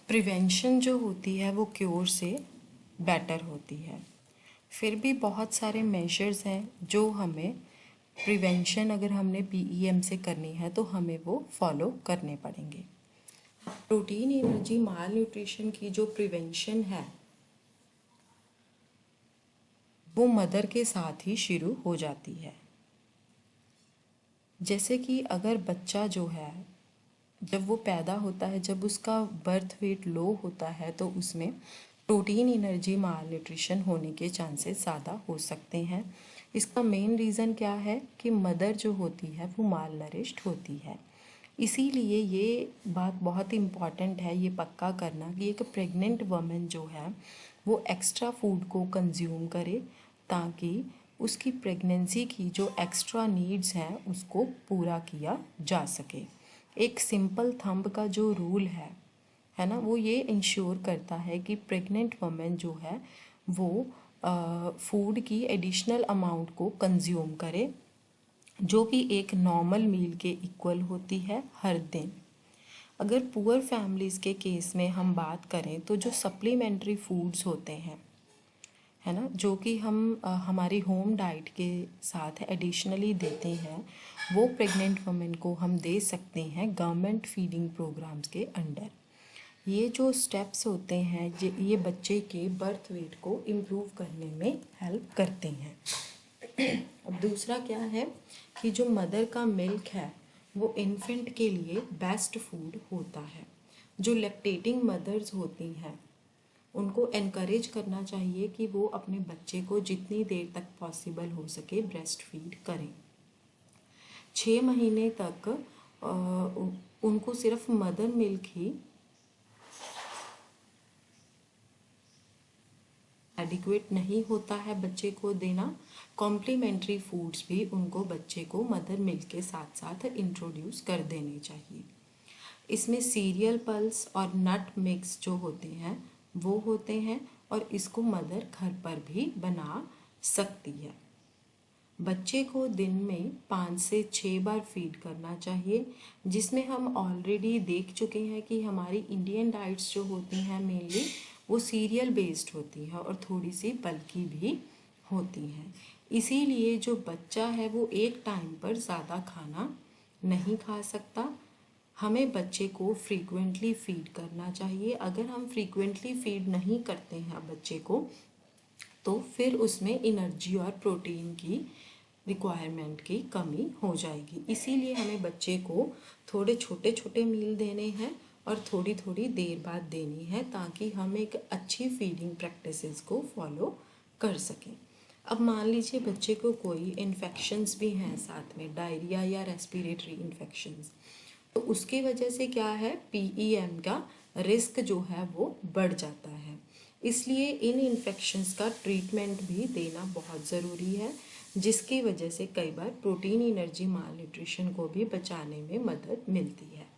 प्रिवेंशन जो होती है वो क्योर से बेटर होती है। फिर भी बहुत सारे मेजर्स हैं जो हमें प्रिवेंशन अगर हमने PEM से करनी है तो हमें वो फॉलो करने पड़ेंगे। प्रोटीन एनर्जी माल न्यूट्रिशन की जो प्रिवेंशन है वो मदर के साथ ही शुरू हो जाती है। जैसे कि अगर बच्चा जो है जब वो पैदा होता है, जब उसका बर्थ वेट लो होता है तो उसमें प्रोटीन एनर्जी माल न्यूट्रिशन होने के चांसेस ज़्यादा हो सकते हैं। इसका मेन रीज़न क्या है कि मदर जो होती है वो माल नरिश्ड होती है। इसीलिए ये बात बहुत इम्पॉर्टेंट है ये पक्का करना कि एक प्रेग्नेंट वुमन जो है वो एक्स्ट्रा फूड को कंज्यूम करे ताकि उसकी प्रेगनेंसी की जो एक्स्ट्रा नीड्स हैं उसको पूरा किया जा सके। एक सिंपल थंब का जो रूल है ना, वो ये इंश्योर करता है कि प्रेग्नेंट वुमेन जो है वो फूड की एडिशनल अमाउंट को कंज्यूम करे जो कि एक नॉर्मल मील के इक्वल होती है हर दिन। अगर पुअर फैमिलीज़ के केस में हम बात करें तो जो सप्लीमेंट्री फूड्स होते हैं है ना, जो कि हम हमारी होम डाइट के साथ एडिशनली देते हैं, वो प्रेग्नेंट वुमेन को हम दे सकते हैं गवर्नमेंट फीडिंग प्रोग्राम्स के अंडर। ये जो स्टेप्स होते हैं ये बच्चे के बर्थ वेट को इम्प्रूव करने में हेल्प करते हैं। अब दूसरा क्या है कि जो मदर का मिल्क है वो इन्फेंट के लिए बेस्ट फूड होता है। जो लैक्टेटिंग मदर्स होती हैं उनको एनकरेज करना चाहिए कि वो अपने बच्चे को जितनी देर तक पॉसिबल हो सके ब्रेस्ट फीड करें। 6 महीने तक उनको सिर्फ मदर मिल्क ही एडिक्वेट नहीं होता है बच्चे को देना। कॉम्प्लीमेंट्री फूड्स भी उनको बच्चे को मदर मिल्क के साथ साथ इंट्रोड्यूस कर देने चाहिए। इसमें सीरियल पल्स और नट मिक्स जो होते हैं वो होते हैं और इसको मदर घर पर भी बना सकती है। बच्चे को दिन में 5 से 6 बार फीड करना चाहिए, जिसमें हम ऑलरेडी देख चुके हैं कि हमारी इंडियन डाइट्स जो होती हैं मेनली वो सीरियल बेस्ड होती है और थोड़ी सी बल्की भी होती हैं। इसीलिए जो बच्चा है वो एक टाइम पर ज़्यादा खाना नहीं खा सकता। हमें बच्चे को फ्रीक्वेंटली फीड करना चाहिए। अगर हम फ्रीक्वेंटली फीड नहीं करते हैं बच्चे को तो फिर उसमें एनर्जी और प्रोटीन की रिक्वायरमेंट की कमी हो जाएगी। इसीलिए हमें बच्चे को थोड़े छोटे छोटे मील देने हैं और थोड़ी थोड़ी देर बाद देनी है ताकि हम एक अच्छी फीडिंग प्रैक्टिसेस को फॉलो कर सकें। अब मान लीजिए बच्चे को कोई इन्फेक्शंस भी हैं साथ में, डायरिया या रेस्पिरेटरी इन्फेक्शंस, तो उसकी वजह से क्या है पीईएम का रिस्क जो है वो बढ़ जाता है। इसलिए इन इन्फेक्शंस का ट्रीटमेंट भी देना बहुत ज़रूरी है, जिसकी वजह से कई बार प्रोटीन एनर्जी माल न्यूट्रिशन को भी बचाने में मदद मिलती है।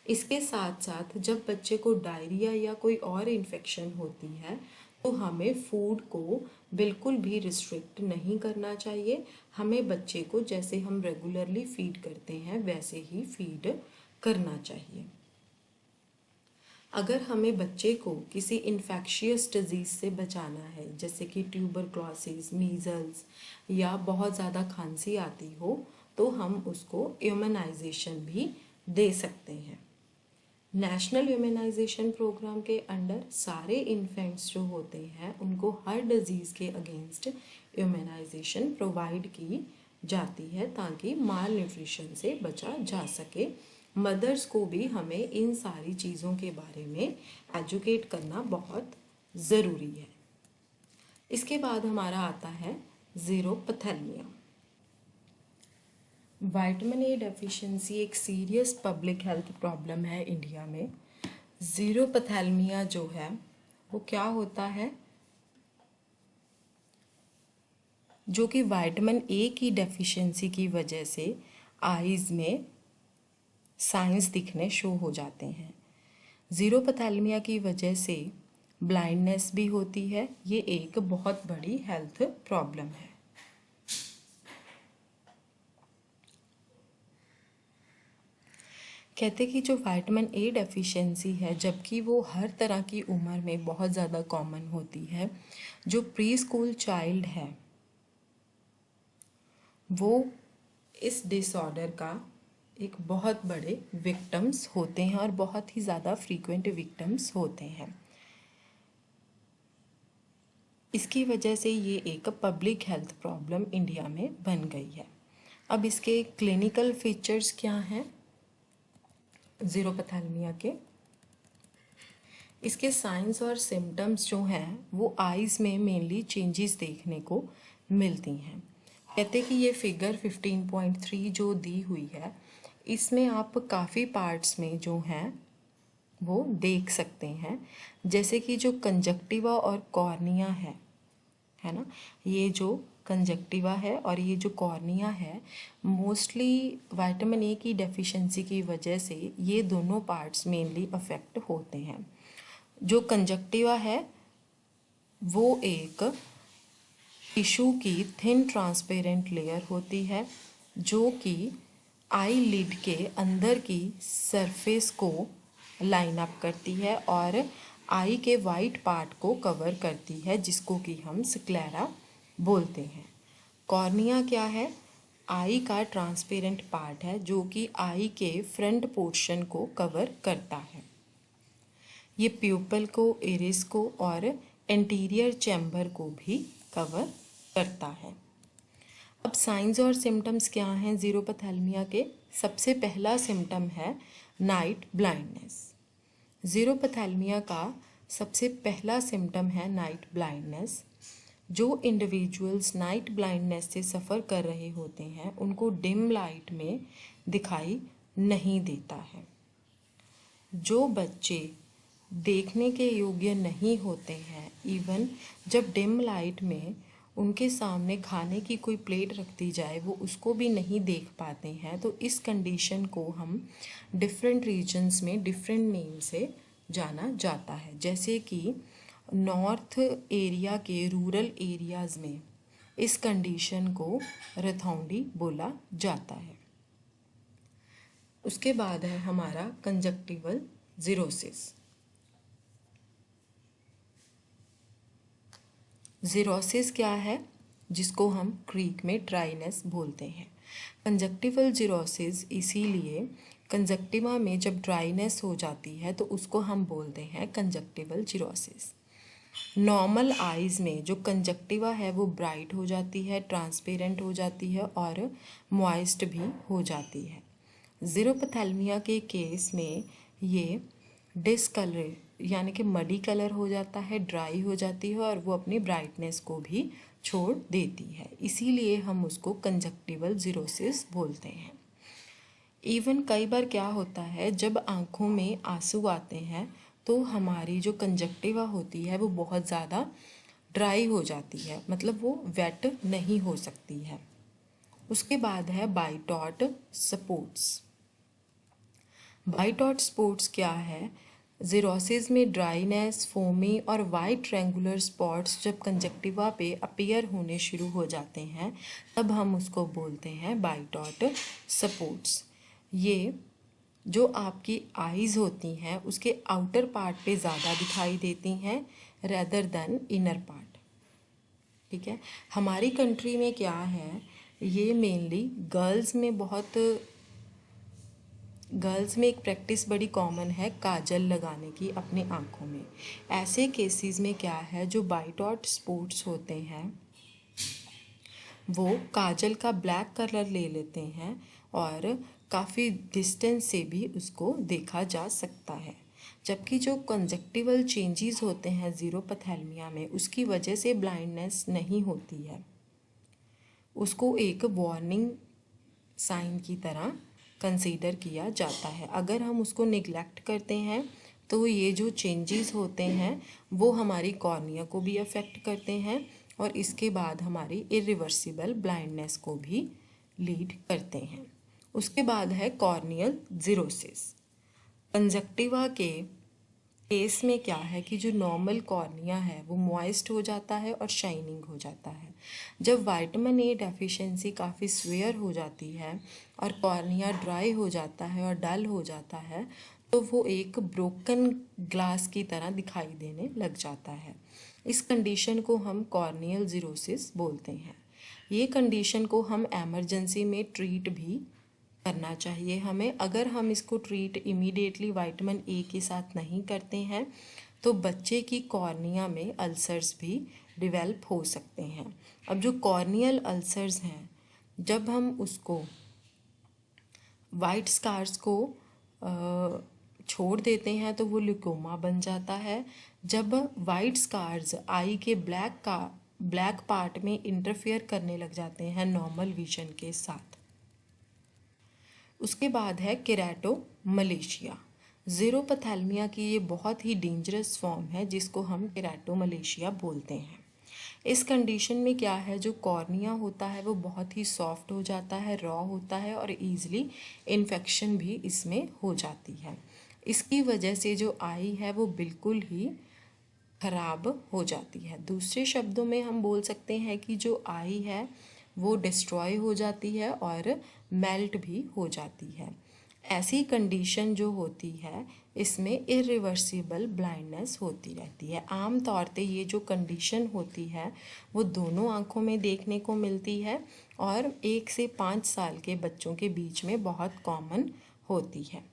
इसके साथ साथ जब बच्चे को डायरिया या कोई और इन्फेक्शन होती है तो हमें फूड को बिल्कुल भी रिस्ट्रिक्ट नहीं करना चाहिए। हमें बच्चे को जैसे हम रेगुलरली फीड करते हैं वैसे ही फीड करना चाहिए। अगर हमें बच्चे को किसी इन्फेक्शियस डिजीज़ से बचाना है जैसे कि ट्यूबरक्लोसिस, मीज़ल्स या बहुत ज़्यादा खांसी आती हो तो हम उसको इम्यूनाइजेशन भी दे सकते हैं। नेशनल इम्यूनाइजेशन प्रोग्राम के अंडर सारे इन्फेंट्स जो होते हैं उनको हर डिजीज़ के अगेंस्ट इम्यूनाइजेशन प्रोवाइड की जाती है ताकि माल न्यूट्रिशन से बचा जा सके। मदर्स को भी हमें इन सारी चीज़ों के बारे में एजुकेट करना बहुत ज़रूरी है। इसके बाद हमारा आता है ज़ीरोपथैल्मिया। विटामिन ए डेफिशिएंसी एक सीरियस पब्लिक हेल्थ प्रॉब्लम है इंडिया में। ज़ीरोपथैल्मिया जो है वो क्या होता है, जो कि विटामिन ए की डेफिशिएंसी की वजह से आईज़ में साइंस दिखने शो हो जाते हैं। ज़ीरोपथैल्मिया की वजह से ब्लाइंडनेस भी होती है। ये एक बहुत बड़ी हेल्थ प्रॉब्लम है। कहते कि जो विटामिन ए डेफिशिएंसी है जबकि वो हर तरह की उम्र में बहुत ज़्यादा कॉमन होती है, जो प्री स्कूल चाइल्ड है वो इस डिसऑर्डर का एक बहुत बड़े विक्टिम्स होते हैं और बहुत ही ज़्यादा फ्रीक्वेंट विक्टिम्स होते हैं। इसकी वजह से ये एक पब्लिक हेल्थ प्रॉब्लम इंडिया में बन गई है। अब इसके क्लिनिकल फीचर्स क्या हैं ज़ीरोपथैल्मिया के? इसके साइंस और सिम्टम्स जो हैं वो आइज़ में मेनली चेंजेस देखने को मिलती हैं। कहते कि ये फिगर 15.3 जो दी हुई है इसमें आप काफ़ी पार्ट्स में जो हैं वो देख सकते हैं, जैसे कि जो कंजक्टिवा और कॉर्निया है ना, ये जो कंजक्टिवा है और ये जो कॉर्निया है, मोस्टली विटामिन ए की डेफिशिएंसी की वजह से ये दोनों पार्ट्स मेनली अफेक्ट होते हैं। जो कंजक्टिवा है वो एक टिश्यू की थिन ट्रांसपेरेंट लेयर होती है जो कि आई लिड के अंदर की सरफेस को लाइन अप करती है और आई के वाइट पार्ट को कवर करती है, जिसको कि हम स्क्लेरा बोलते हैं। कॉर्निया क्या है? आई का ट्रांसपेरेंट पार्ट है जो कि आई के फ्रंट पोर्शन को कवर करता है। ये प्यूपल को, इरिस को और एंटीरियर चैम्बर को भी कवर करता है। अब साइंस और सिम्टम्स क्या हैं ज़ीरोपैथेल्मिया के? सबसे पहला सिम्टम है नाइट ब्लाइंडनेस। ज़ीरोपैथेल्मिया का सबसे पहला सिम्टम है नाइट ब्लाइंडनेस। जो इंडिविजुअल्स नाइट ब्लाइंडनेस से सफ़र कर रहे होते हैं उनको डिम लाइट में दिखाई नहीं देता है। जो बच्चे देखने के योग्य नहीं होते हैं, इवन जब डिम लाइट में उनके सामने खाने की कोई प्लेट रख दी जाए वो उसको भी नहीं देख पाते हैं, तो इस कंडीशन को हम डिफरेंट रीजन्स में डिफरेंट नेम से जाना जाता है। जैसे कि नॉर्थ एरिया के रूरल एरियाज़ में इस कंडीशन को रथौंडी बोला जाता है। उसके बाद है हमारा कंजक्टिवल ज़ीरोसिस। ज़ीरोसिस क्या है? जिसको हम क्रीक में ड्राइनेस बोलते हैं। कंजक्टिवल ज़ीरोसिस इसीलिए कंजक्टिवा में जब ड्राइनेस हो जाती है तो उसको हम बोलते हैं कंजक्टिवल ज़ीरोसिस। नॉर्मल आइज़ में जो कंजक्टिवा है वो ब्राइट हो जाती है, ट्रांसपेरेंट हो जाती है और मॉइस्ट भी हो जाती है। ज़ीरोपैथेल्मिया के केस में ये डिसकलर यानी कि मडी कलर हो जाता है, ड्राई हो जाती है और वो अपनी ब्राइटनेस को भी छोड़ देती है, इसीलिए हम उसको कंजक्टिवल ज़ीरोसिस बोलते हैं। इवन कई बार क्या होता है, जब आँखों में आंसू आते हैं तो हमारी जो कंजक्टिवा होती है वो बहुत ज़्यादा ड्राई हो जाती है, मतलब वो वेट नहीं हो सकती है। उसके बाद है बाइटॉट स्पॉट्स। बाइटॉट स्पॉट्स क्या है? ज़ीरोसिस में ड्राइनेस, फोमी और वाइट ट्रैंगुलर स्पॉट्स जब कंजक्टिवा पे अपीयर होने शुरू हो जाते हैं तब हम उसको बोलते हैं बाइटॉट स्पॉट्स। ये जो आपकी आइज़ होती हैं उसके आउटर पार्ट पे ज़्यादा दिखाई देती हैं रेदर देन इनर पार्ट। ठीक है, हमारी कंट्री में क्या है, ये मेनली गर्ल्स में एक प्रैक्टिस बड़ी कॉमन है काजल लगाने की अपनी आँखों में। ऐसे केसेस में क्या है, जो बाइटॉट स्पॉट्स होते हैं वो काजल का ब्लैक कलर ले लेते हैं और काफ़ी डिस्टेंस से भी उसको देखा जा सकता है। जबकि जो कंजक्टिवल चेंजेस होते हैं ज़ीरोपैथेल्मिया में उसकी वजह से ब्लाइंडनेस नहीं होती है, उसको एक वार्निंग साइन की तरह कंसीडर किया जाता है। अगर हम उसको निगलेक्ट करते हैं तो ये जो चेंजेस होते हैं वो हमारी कॉर्निया को भी अफेक्ट करते हैं और इसके बाद हमारी इरिवर्सिबल ब्लाइंडनेस को भी लीड करते हैं। उसके बाद है कॉर्नियल ज़ीरोसिस। कंजक्टिवा के केस में क्या है कि जो नॉर्मल कॉर्निया है वो मॉइस्ट हो जाता है और शाइनिंग हो जाता है। जब विटामिन ए डेफिशिएंसी काफ़ी सीवियर हो जाती है और कॉर्निया ड्राई हो जाता है और डल हो जाता है तो वो एक ब्रोकन ग्लास की तरह दिखाई देने लग जाता है। इस कंडीशन को हम कॉर्नियल ज़ीरोसिस बोलते हैं। ये कंडीशन को हम एमरजेंसी में ट्रीट भी करना चाहिए हमें। अगर हम इसको ट्रीट इमीडिएटली विटामिन ए के साथ नहीं करते हैं तो बच्चे की कॉर्निया में अल्सर्स भी डेवलप हो सकते हैं। अब जो कॉर्नियल अल्सर्स हैं, जब हम उसको वाइट स्कार्स को छोड़ देते हैं तो वो ल्यूकोमा बन जाता है। जब वाइट स्कार्स आई के ब्लैक पार्ट में इंटरफेयर करने लग जाते हैं नॉर्मल विजन के साथ। उसके बाद है केराटोमलेशिया। ज़ीरोपथैल्मिया की ये बहुत ही डेंजरस फॉर्म है जिसको हम केराटोमलेशिया बोलते हैं। इस कंडीशन में क्या है, जो कॉर्निया होता है वो बहुत ही सॉफ्ट हो जाता है, रॉ होता है और ईजिली इन्फेक्शन भी इसमें हो जाती है। इसकी वजह से जो आई है वो बिल्कुल ही खराब हो जाती है। दूसरे शब्दों में हम बोल सकते हैं कि जो आई है वो डिस्ट्रॉय हो जाती है और मेल्ट भी हो जाती है। ऐसी कंडीशन जो होती है इसमें इरिवर्सिबल ब्लाइंडनेस होती रहती है। आम तौर पे ये जो कंडीशन होती है वो दोनों आँखों में देखने को मिलती है और 1 से 5 साल के बच्चों के बीच में बहुत कॉमन होती है।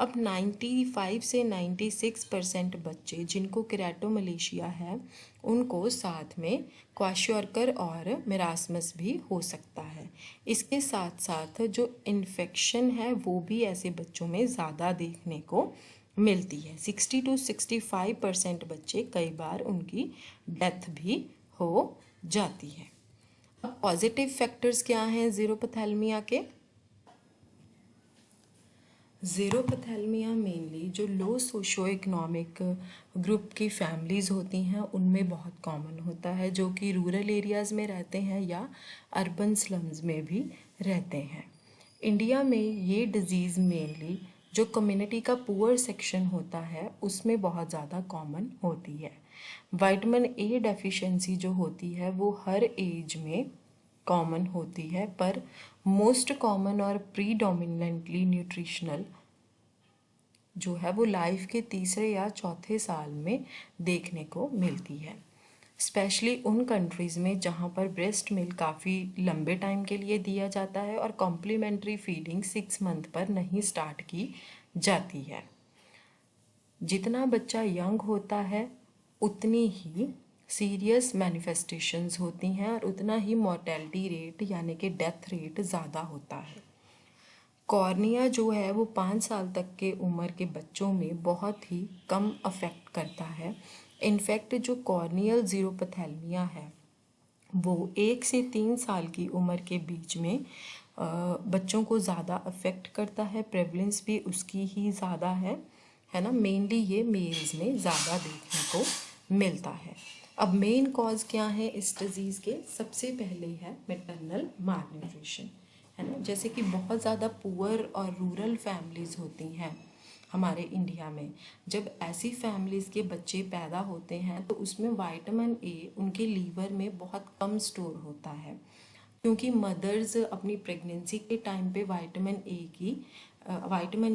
अब 95 से 96% बच्चे जिनको केराटोमलेशिया है उनको साथ में क्वाशियोर्कर और मेरास्मस भी हो सकता है। इसके साथ साथ जो इन्फेक्शन है वो भी ऐसे बच्चों में ज़्यादा देखने को मिलती है। 60 to 65% बच्चे कई बार उनकी डेथ भी हो जाती है। अब पॉजिटिव फैक्टर्स क्या हैं ज़ीरोपथैल्मिया के? ज़ीरोपथैल्मिया मेनली जो लो सोशो इकोनॉमिक ग्रुप की फैमिलीज़ होती हैं उनमें बहुत कॉमन होता है, जो कि रूरल एरियाज़ में रहते हैं या अर्बन स्लम्स में भी रहते हैं। इंडिया में ये डिज़ीज़ मेनली जो कम्युनिटी का पुअर सेक्शन होता है उसमें बहुत ज़्यादा कॉमन होती है। विटामिन ए डेफिशिएंसी जो होती है वो हर एज में कॉमन होती है, पर मोस्ट कॉमन और प्रीडोमिनेंटली न्यूट्रिशनल जो है वो लाइफ के तीसरे या चौथे साल में देखने को मिलती है। स्पेशली उन कंट्रीज़ में जहाँ पर ब्रेस्ट मिल्क काफ़ी लंबे टाइम के लिए दिया जाता है और कॉम्प्लीमेंट्री फीडिंग 6 मंथ पर नहीं स्टार्ट की जाती है। जितना बच्चा यंग होता है उतनी ही सीरियस मैनिफेस्टेशंस होती हैं और उतना ही मोर्टेलिटी रेट यानी कि डेथ रेट ज़्यादा होता है। कॉर्निया जो है वो 5 साल तक के उम्र के बच्चों में बहुत ही कम अफेक्ट करता है। इनफैक्ट जो कॉर्नियल ज़ीरोपथैल्मिया है वो 1 से 3 साल की उम्र के बीच में बच्चों को ज़्यादा अफेक्ट करता है। प्रेवलेंस भी उसकी ही ज़्यादा है ना। मेनली ये मेल्स में ज़्यादा देखने को मिलता है। अब मेन कॉज क्या है इस डिज़ीज़ के? सबसे पहले है मैटरनल मालन्यूट्रिशन, है ना। जैसे कि बहुत ज़्यादा पुअर और रूरल फैमिलीज़ होती हैं हमारे इंडिया में, जब ऐसी फैमिलीज़ के बच्चे पैदा होते हैं तो उसमें विटामिन ए उनके लीवर में बहुत कम स्टोर होता है, क्योंकि मदर्स अपनी प्रेगनेंसी के टाइम पे विटामिन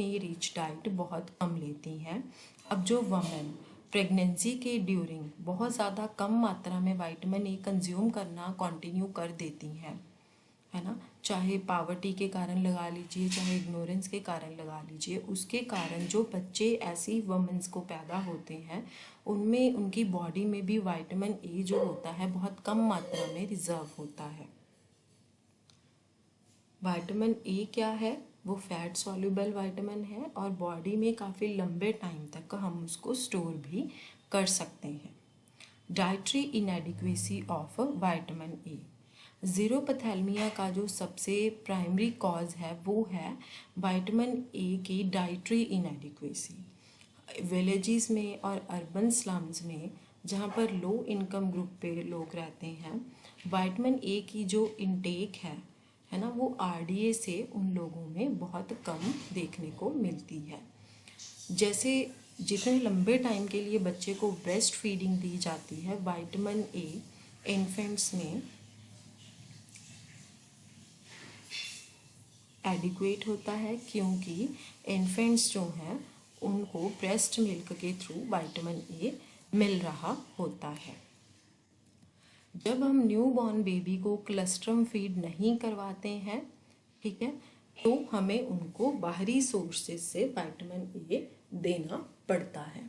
ए रिच डाइट बहुत कम लेती हैं। अब जो वमेन प्रेगनेंसी के ड्यूरिंग बहुत ज़्यादा कम मात्रा में विटामिन ए कंज्यूम करना कंटिन्यू कर देती हैं, है ना, चाहे पावर्टी के कारण लगा लीजिए, चाहे इग्नोरेंस के कारण लगा लीजिए, उसके कारण जो बच्चे ऐसी वमेंस को पैदा होते हैं उनमें उनकी बॉडी में भी विटामिन ए जो होता है बहुत कम मात्रा में रिजर्व होता है। विटामिन ए क्या है? वो फैट सॉल्युबल विटामिन है और बॉडी में काफ़ी लंबे टाइम तक हम उसको स्टोर भी कर सकते हैं। Dietary inadequacy of vitamin A. Xerophthalmia का जो सबसे प्राइमरी कॉज है वो है विटामिन ए की डाइटरी इनएडिक्वेसी। विलेजेस में और अर्बन स्लम्स में जहाँ पर लो इनकम ग्रुप पे लोग रहते हैं, विटामिन ए की जो इनटेक है ना, वो आरडीए से उन लोगों में बहुत कम देखने को मिलती है। जैसे जितने लंबे टाइम के लिए बच्चे को ब्रेस्ट फीडिंग दी जाती है, विटामिन ए इन्फेंट्स में एडिक्वेट होता है, क्योंकि इन्फेंट्स जो हैं उनको ब्रेस्ट मिल्क के थ्रू विटामिन ए मिल रहा होता है। जब हम न्यू बॉर्न बेबी को क्लस्ट्रम फीड नहीं करवाते हैं, ठीक है, तो हमें उनको बाहरी सोर्सेज से विटामिन ए देना पड़ता है।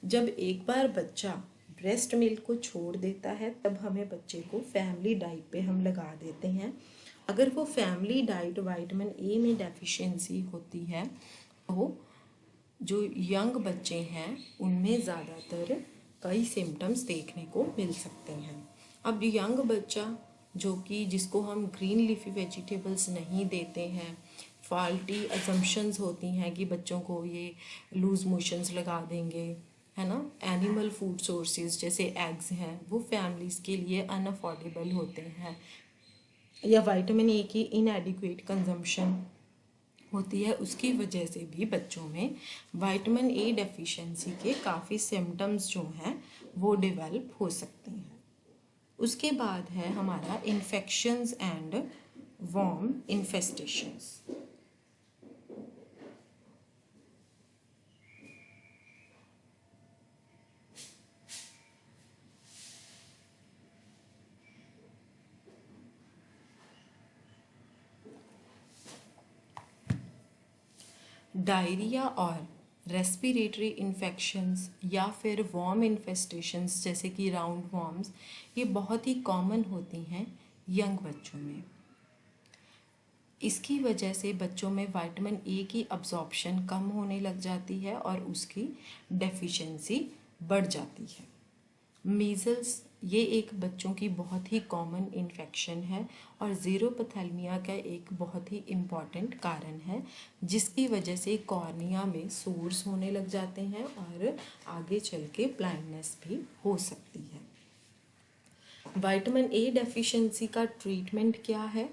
जब एक बार बच्चा ब्रेस्ट मिल्क को छोड़ देता है तब हमें बच्चे को फैमिली डाइट पे हम लगा देते हैं। अगर वो फैमिली डाइट विटामिन ए में डेफिशिएंसी होती है तो जो यंग बच्चे हैं उनमें ज़्यादातर कई सिम्टम्स देखने को मिल सकते हैं। अब यंग बच्चा जो कि जिसको हम ग्रीन लीफी वेजिटेबल्स नहीं देते हैं, फॉल्टी असम्पशंस होती हैं कि बच्चों को ये लूज मोशंस लगा देंगे, है ना। एनिमल फूड सोर्सेज जैसे एग्स हैं वो फैमिलीज़ के लिए अनअफोर्डेबल होते हैं, या विटामिन ए की इनएडिक्वेट कंजम्पशन होती है, उसकी वजह से भी बच्चों में विटामिन ए डेफिशिएंसी के काफ़ी सिम्टम्स जो हैं वो डेवलप हो सकते हैं। उसके बाद है हमारा इन्फेक्शंस एंड वॉर्म इन्फेस्टेशंस। डायरिया और रेस्पिरेटरी इन्फेक्शंस या फिर वॉर्म इन्फेस्टेशंस जैसे कि राउंड वॉर्म्स, ये बहुत ही कॉमन होती हैं यंग बच्चों में। इसकी वजह से बच्चों में विटामिन ए की अब्जॉर्प्शन कम होने लग जाती है और उसकी डेफिशिएंसी बढ़ जाती है। मीज़ल्स ये एक बच्चों की बहुत ही कॉमन इन्फेक्शन है और ज़ीरोपैथेलमिया का एक बहुत ही इम्पॉर्टेंट कारण है, जिसकी वजह से कॉर्निया में सोर्स होने लग जाते हैं और आगे चल के ब्लाइंडनेस भी हो सकती है। विटामिन ए डेफिशिएंसी का ट्रीटमेंट क्या है?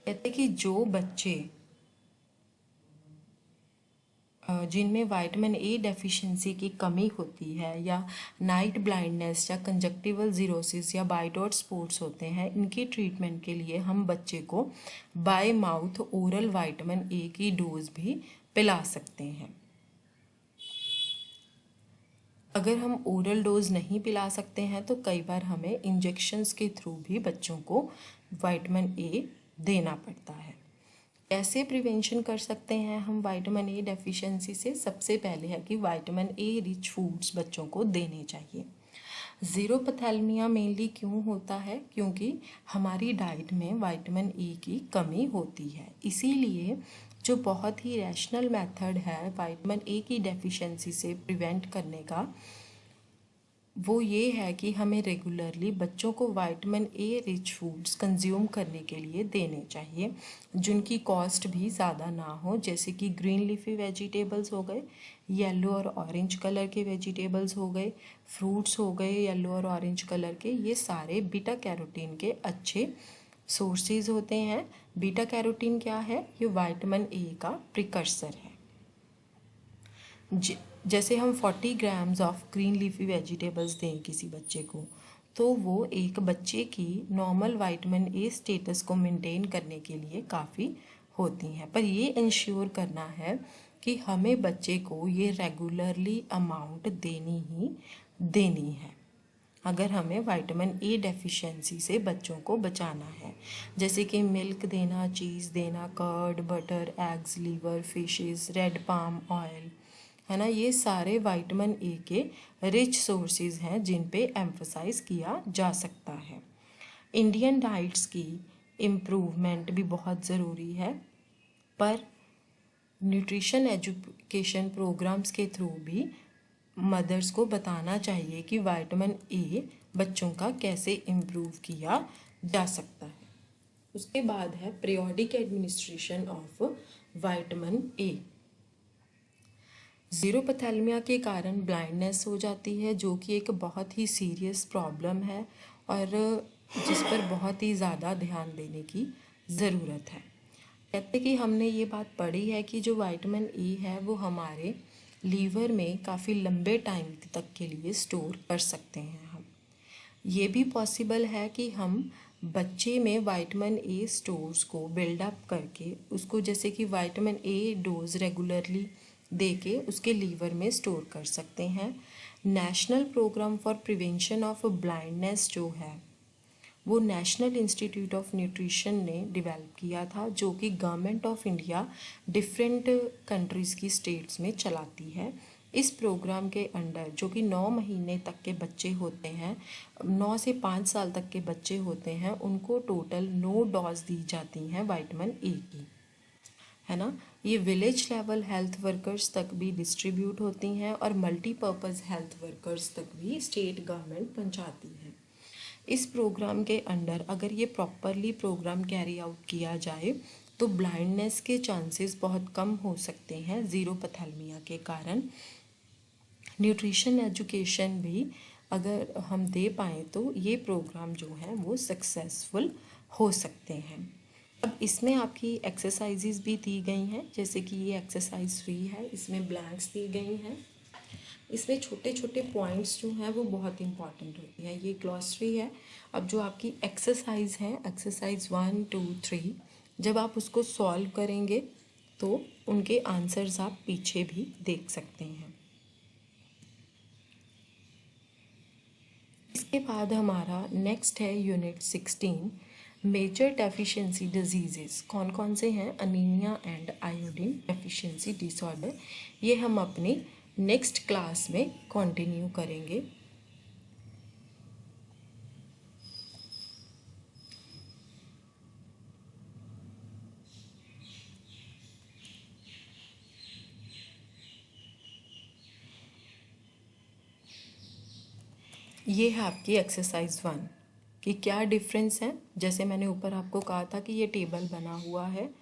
कहते कि जो बच्चे जिनमें विटामिन ए डेफिशिएंसी की कमी होती है, या नाइट ब्लाइंडनेस या कंजक्टिवल जीरोसिस या बाइडॉट स्पॉट्स होते हैं, इनके ट्रीटमेंट के लिए हम बच्चे को bye mouth oral vitamin A की डोज भी पिला सकते हैं। अगर हम ओरल डोज नहीं पिला सकते हैं तो कई बार हमें इंजेक्शंस के थ्रू भी बच्चों को विटामिन ए देना पड़ता है। कैसे प्रिवेंशन कर सकते हैं हम विटामिन ए डेफिशिएंसी से? सबसे पहले है कि विटामिन ए रिच फूड्स बच्चों को देने चाहिए। ज़ीरोपैथेलमिया मेनली क्यों होता है? क्योंकि हमारी डाइट में विटामिन ए की कमी होती है। इसीलिए जो बहुत ही रैशनल मेथड है विटामिन ए की डेफिशिएंसी से प्रिवेंट करने का, वो ये है कि हमें रेगुलरली बच्चों को vitamin A rich foods consume करने के लिए देने चाहिए, जिनकी कॉस्ट भी ज़्यादा ना हो, जैसे कि ग्रीन लीफी वेजिटेबल्स हो गए, येलो और ऑरेंज कलर के वेजिटेबल्स हो गए, फ्रूट्स हो गए येलो और ऑरेंज कलर के। ये सारे बीटा कैरोटीन के अच्छे सोर्सेज होते हैं। बीटा कैरोटीन क्या है? ये विटामिन ए का प्रिकर्सर है। जैसे हम 40 grams of green leafy vegetables दें किसी बच्चे को, तो वो एक बच्चे की नॉर्मल विटामिन ए स्टेटस को मेंटेन करने के लिए काफ़ी होती हैं। पर ये इंश्योर करना है कि हमें बच्चे को ये रेगुलरली अमाउंट देनी ही देनी है, अगर हमें विटामिन ए डेफिशिएंसी से बच्चों को बचाना है। जैसे कि मिल्क देना, चीज़ देना, curd, butter, eggs, liver, fishes, red palm oil, है ना। ये सारे विटामिन ए के रिच सोर्सेज हैं जिन पे एम्फसाइज किया जा सकता है। इंडियन डाइट्स की इम्प्रूवमेंट भी बहुत ज़रूरी है, पर न्यूट्रिशन एजुकेशन प्रोग्राम्स के थ्रू भी मदर्स को बताना चाहिए कि विटामिन ए बच्चों का कैसे इम्प्रूव किया जा सकता है। उसके बाद है periodic administration of vitamin A. Xerophthalmia के कारण ब्लाइंडनेस हो जाती है, जो कि एक बहुत ही सीरियस प्रॉब्लम है और जिस पर बहुत ही ज़्यादा ध्यान देने की ज़रूरत है। कहते कि हमने ये बात पढ़ी है कि जो विटामिन ए है वो हमारे लीवर में काफ़ी लंबे टाइम तक के लिए स्टोर कर सकते हैं हम। ये भी पॉसिबल है कि हम बच्चे में विटामिन ए स्टोर्स को बिल्डअप करके उसको, जैसे कि विटामिन ए डोज रेगुलरली दे के उसके लीवर में स्टोर कर सकते हैं। National programme for prevention of blindness जो है वो नेशनल इंस्टीट्यूट ऑफ न्यूट्रिशन ने डेवलप किया था, जो कि government of India different countries की स्टेट्स में चलाती है। इस प्रोग्राम के अंडर जो कि 9 महीने तक के बच्चे होते हैं, 9 से 5 साल तक के बच्चे होते हैं, उनको टोटल 9 डोज दी जाती हैं विटामिन ए की, है ना। ये विलेज लेवल हेल्थ वर्कर्स तक भी डिस्ट्रीब्यूट होती हैं और मल्टीपर्पज़ हेल्थ वर्कर्स तक भी स्टेट गवर्नमेंट पहुंचाती है। इस प्रोग्राम के अंडर अगर ये प्रॉपरली प्रोग्राम कैरी आउट किया जाए तो ब्लाइंडनेस के चांसेस बहुत कम हो सकते हैं ज़ीरोपैथेलमिया के कारण। न्यूट्रिशन एजुकेशन भी अगर हम दे पाएँ तो ये प्रोग्राम जो है वो सक्सेसफुल हो सकते हैं। अब इसमें आपकी एक्सरसाइजेज भी दी गई हैं, जैसे कि ये एक्सरसाइज 3 है, इसमें ब्लैंक्स दी गई हैं। इसमें छोटे छोटे पॉइंट्स जो हैं वो बहुत इंपॉर्टेंट होती हैं। ये ग्लॉसरी है। अब जो आपकी एक्सरसाइज है, एक्सरसाइज 1, 2, 3, जब आप उसको सॉल्व करेंगे तो उनके आंसर्स आप पीछे भी देख सकते हैं। इसके बाद हमारा नेक्स्ट है यूनिट 16, मेजर डेफिशिएंसी डिजीज़ेस। कौन कौन से हैं? Anaemia and iodine deficiency disorder. ये हम अपनी नेक्स्ट क्लास में कंटिन्यू करेंगे। ये है आपकी एक्सरसाइज 1 कि क्या डिफरेंस है। जैसे मैंने ऊपर आपको कहा था कि ये टेबल बना हुआ है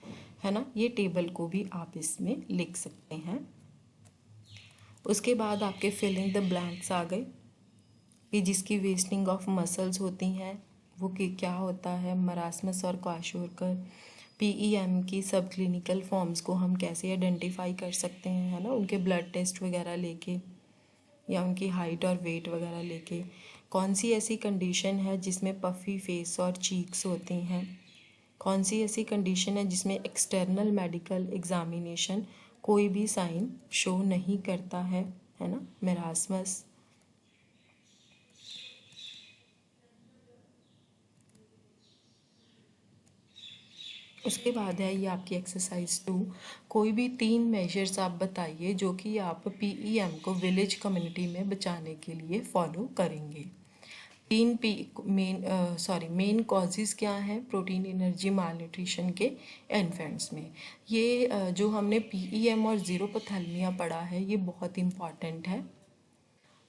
ना। ये टेबल को भी आप इसमें लिख सकते हैं। उसके बाद आपके फिलिंग द ब्लैंक्स आ गए कि जिसकी वेस्टिंग ऑफ मसल्स होती हैं वो कि क्या होता है, मरासमस और क्वाशोरकर। पीईएम की सब क्लिनिकल फॉर्म्स को हम कैसे आइडेंटिफाई कर सकते हैं, है ना, उनके ब्लड टेस्ट वगैरह लेके या उनकी हाइट और वेट वगैरह लेके। कौन सी ऐसी कंडीशन है जिसमें पफ़ी फेस और चीक्स होती हैं, कौन सी ऐसी कंडीशन है जिसमें एक्सटर्नल मेडिकल एग्जामिनेशन कोई भी साइन शो नहीं करता है ना, मेरास्मस। उसके बाद है ये आपकी एक्सरसाइज 2, कोई भी 3 मेजर्स आप बताइए जो कि आप पीईएम को विलेज कम्युनिटी में बचाने के लिए फॉलो करेंगे। मेन कॉजेज़ क्या हैं प्रोटीन एनर्जी माल न्यूट्रिशन के इन्फेंट्स में। ये जो हमने पीईएम और ज़ीरोपैथेलमिया पढ़ा है ये बहुत इम्पॉर्टेंट है।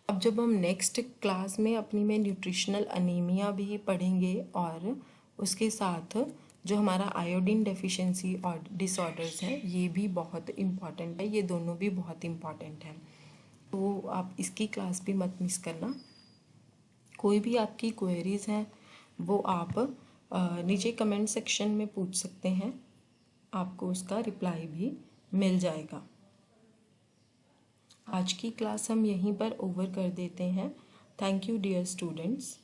अब जब हम नेक्स्ट क्लास में अपनी में न्यूट्रिशनल अनीमिया भी पढ़ेंगे और उसके साथ जो हमारा आयोडीन डेफिशिएंसी और डिसऑर्डर्स हैं ये भी बहुत इम्पॉर्टेंट है। ये दोनों भी बहुत इम्पॉर्टेंट हैं, तो आप इसकी क्लास भी मत मिस करना। कोई भी आपकी क्वेरीज़ हैं वो आप नीचे कमेंट सेक्शन में पूछ सकते हैं, आपको उसका रिप्लाई भी मिल जाएगा। आज की क्लास हम यहीं पर ओवर कर देते हैं। Thank you dear students.